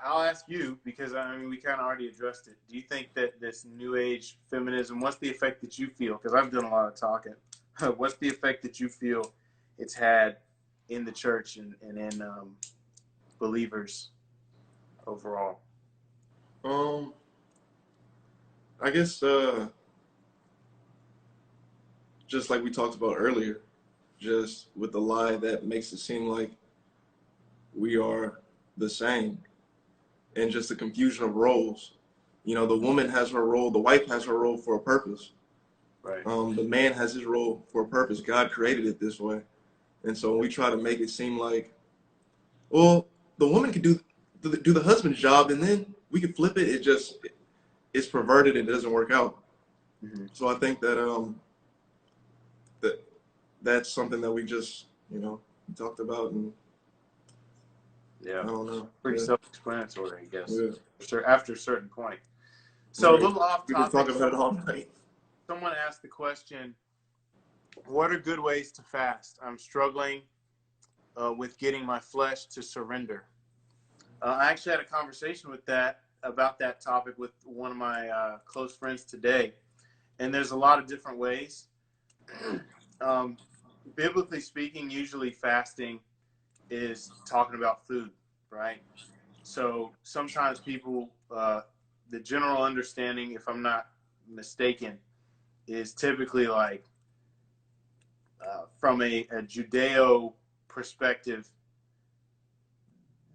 I'll ask you, because I mean, we kind of already addressed it. Do you think that this new age feminism, what's the effect that you feel? Because I've done a lot of talking. What's the effect that you feel it's had in the church and in believers overall? I guess just like we talked about earlier, just with the lie that makes it seem like we are the same, and just the confusion of roles. You know, the woman has her role, the wife has her role for a purpose. Right. The man has his role for a purpose. God created it this way. And so when we try to make it seem like, well, the woman can do the husband's job, and then we can flip it, it's perverted and it doesn't work out. Mm-hmm. So I think that that's something that we just, talked about, and yeah, I don't know. Pretty self-explanatory, I guess. Yeah. After a certain point. So Right. A little off We can topic. talk about it all night. Someone asked the question, what are good ways to fast? I'm struggling with getting my flesh to surrender. I actually had a conversation about that topic with one of my close friends today. And there's a lot of different ways. Biblically speaking, usually fasting is talking about food, right? So sometimes people, the general understanding, if I'm not mistaken, is typically like from a Judeo perspective,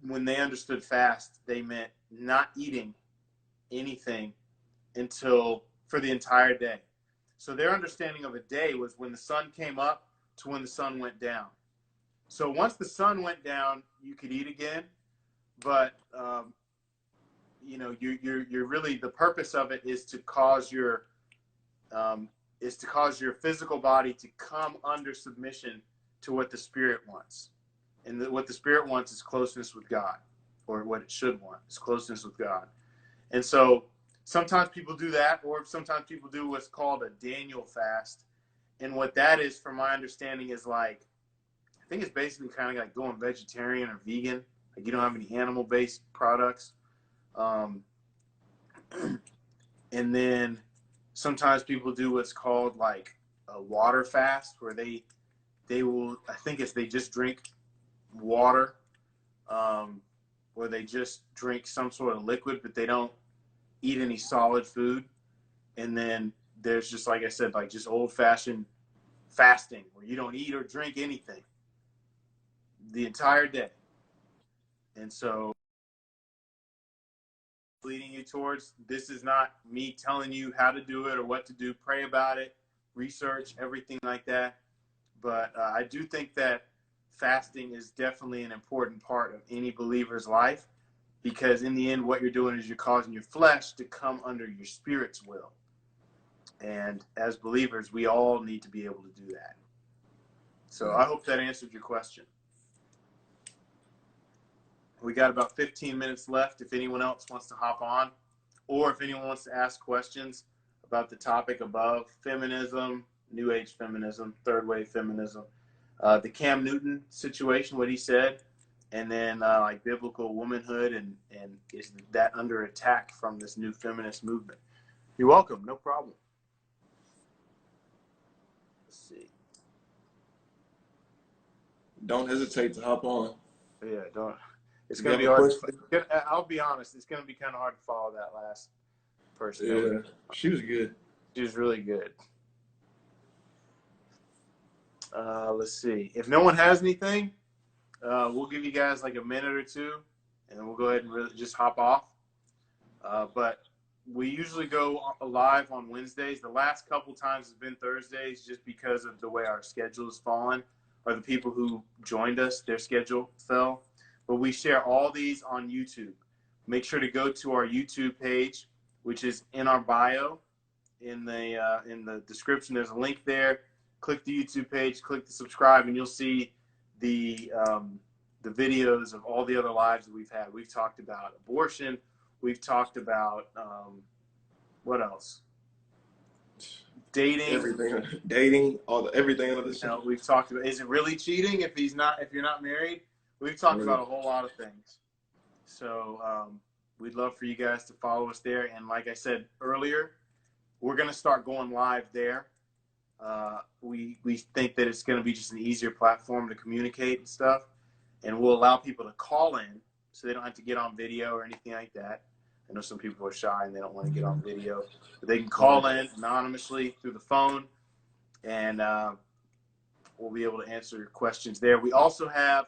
when they understood fast, they meant not eating anything for the entire day. So their understanding of a day was when the sun came up to when the sun went down. So once the sun went down, you could eat again, but you're really, the purpose of it is to cause your physical body to come under submission to what the spirit wants. And what the spirit wants is closeness with God, or what it should want is closeness with God. And so sometimes people do that, or sometimes people do what's called a Daniel fast. And what that is, from my understanding, is like, I think it's basically kind of like going vegetarian or vegan. Like you don't have any animal-based products. And then sometimes people do what's called like a water fast, where they will, I think it's, they just drink water, or they just drink some sort of liquid, but they don't eat any solid food. And then there's just, like I said, like just old-fashioned fasting, where you don't eat or drink anything the entire day. And so leading you towards, this is not me telling you how to do it or what to do. Pray about it, research, everything like that. But I do think that fasting is definitely an important part of any believer's life, because in the end, what you're doing is you're causing your flesh to come under your spirit's will. And as believers, we all need to be able to do that. So I hope that answered your question. We got about 15 minutes left if anyone else wants to hop on, or if anyone wants to ask questions about the topic above: feminism, new age feminism, third wave feminism, the Cam Newton situation, what he said, and then like biblical womanhood, and is that under attack from this new feminist movement? You're welcome, no problem. Let's see. Don't hesitate to hop on. Yeah, don't. It's going to be hard. I'll be honest. It's going to be kind of hard to follow that last person. Yeah, she was good. She was really good. Let's see. If no one has anything, we'll give you guys like a minute or two, and we'll go ahead and really just hop off. But we usually go live on Wednesdays. The last couple times has been Thursdays just because of the way our schedule has fallen, or the people who joined us, their schedule fell. But we share all these on YouTube. Make sure to go to our YouTube page, which is in our bio. In the description, there's a link there. Click the YouTube page, click the subscribe, and you'll see the videos of all the other lives that we've had. We've talked about abortion. We've talked about what else? Dating. Everything, dating, everything under the sun. You know, we've talked about, is it really cheating if you're not married? We've talked about a whole lot of things. So we'd love for you guys to follow us there. And like I said earlier, we're going to start going live there. We think that it's going to be just an easier platform to communicate and stuff. And we'll allow people to call in so they don't have to get on video or anything like that. I know some people are shy and they don't want to get on video. But they can call in anonymously through the phone, and we'll be able to answer your questions there. We also have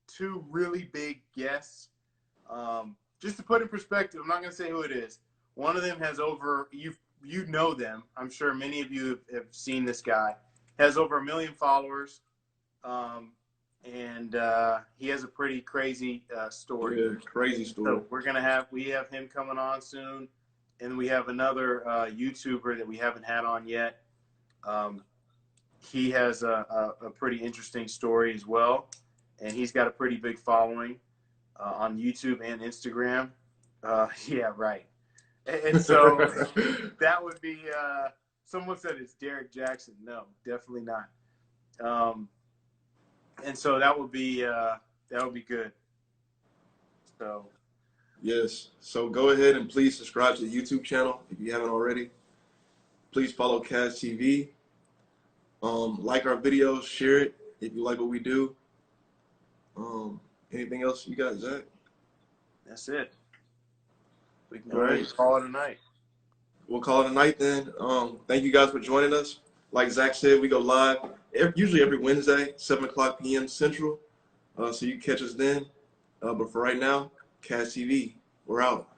2 really big guests. Just to put in perspective, I'm not going to say who it is. One of them has over, you know them. I'm sure many of you have seen this guy. Has over 1 million followers. And he has a pretty crazy story. Yeah, crazy story. So we have him coming on soon, and we have another YouTuber that we haven't had on yet. He has a pretty interesting story as well, and he's got a pretty big following on YouTube and Instagram. Yeah, right. And so that would be. Someone said it's Derek Jackson. No, definitely not. And so that would be good. So yes. So go ahead and please subscribe to the YouTube channel if you haven't already. Please follow Kaz TV. Like our videos, share it if you like what we do. Anything else you got, Zach? that's it. We can go ahead and call it a night. We'll call it a night then. Thank you guys for joining us. Like Zach said, we go live usually every Wednesday, 7:00 p.m. Central. So you catch us then. But for right now, Kaz TV, we're out.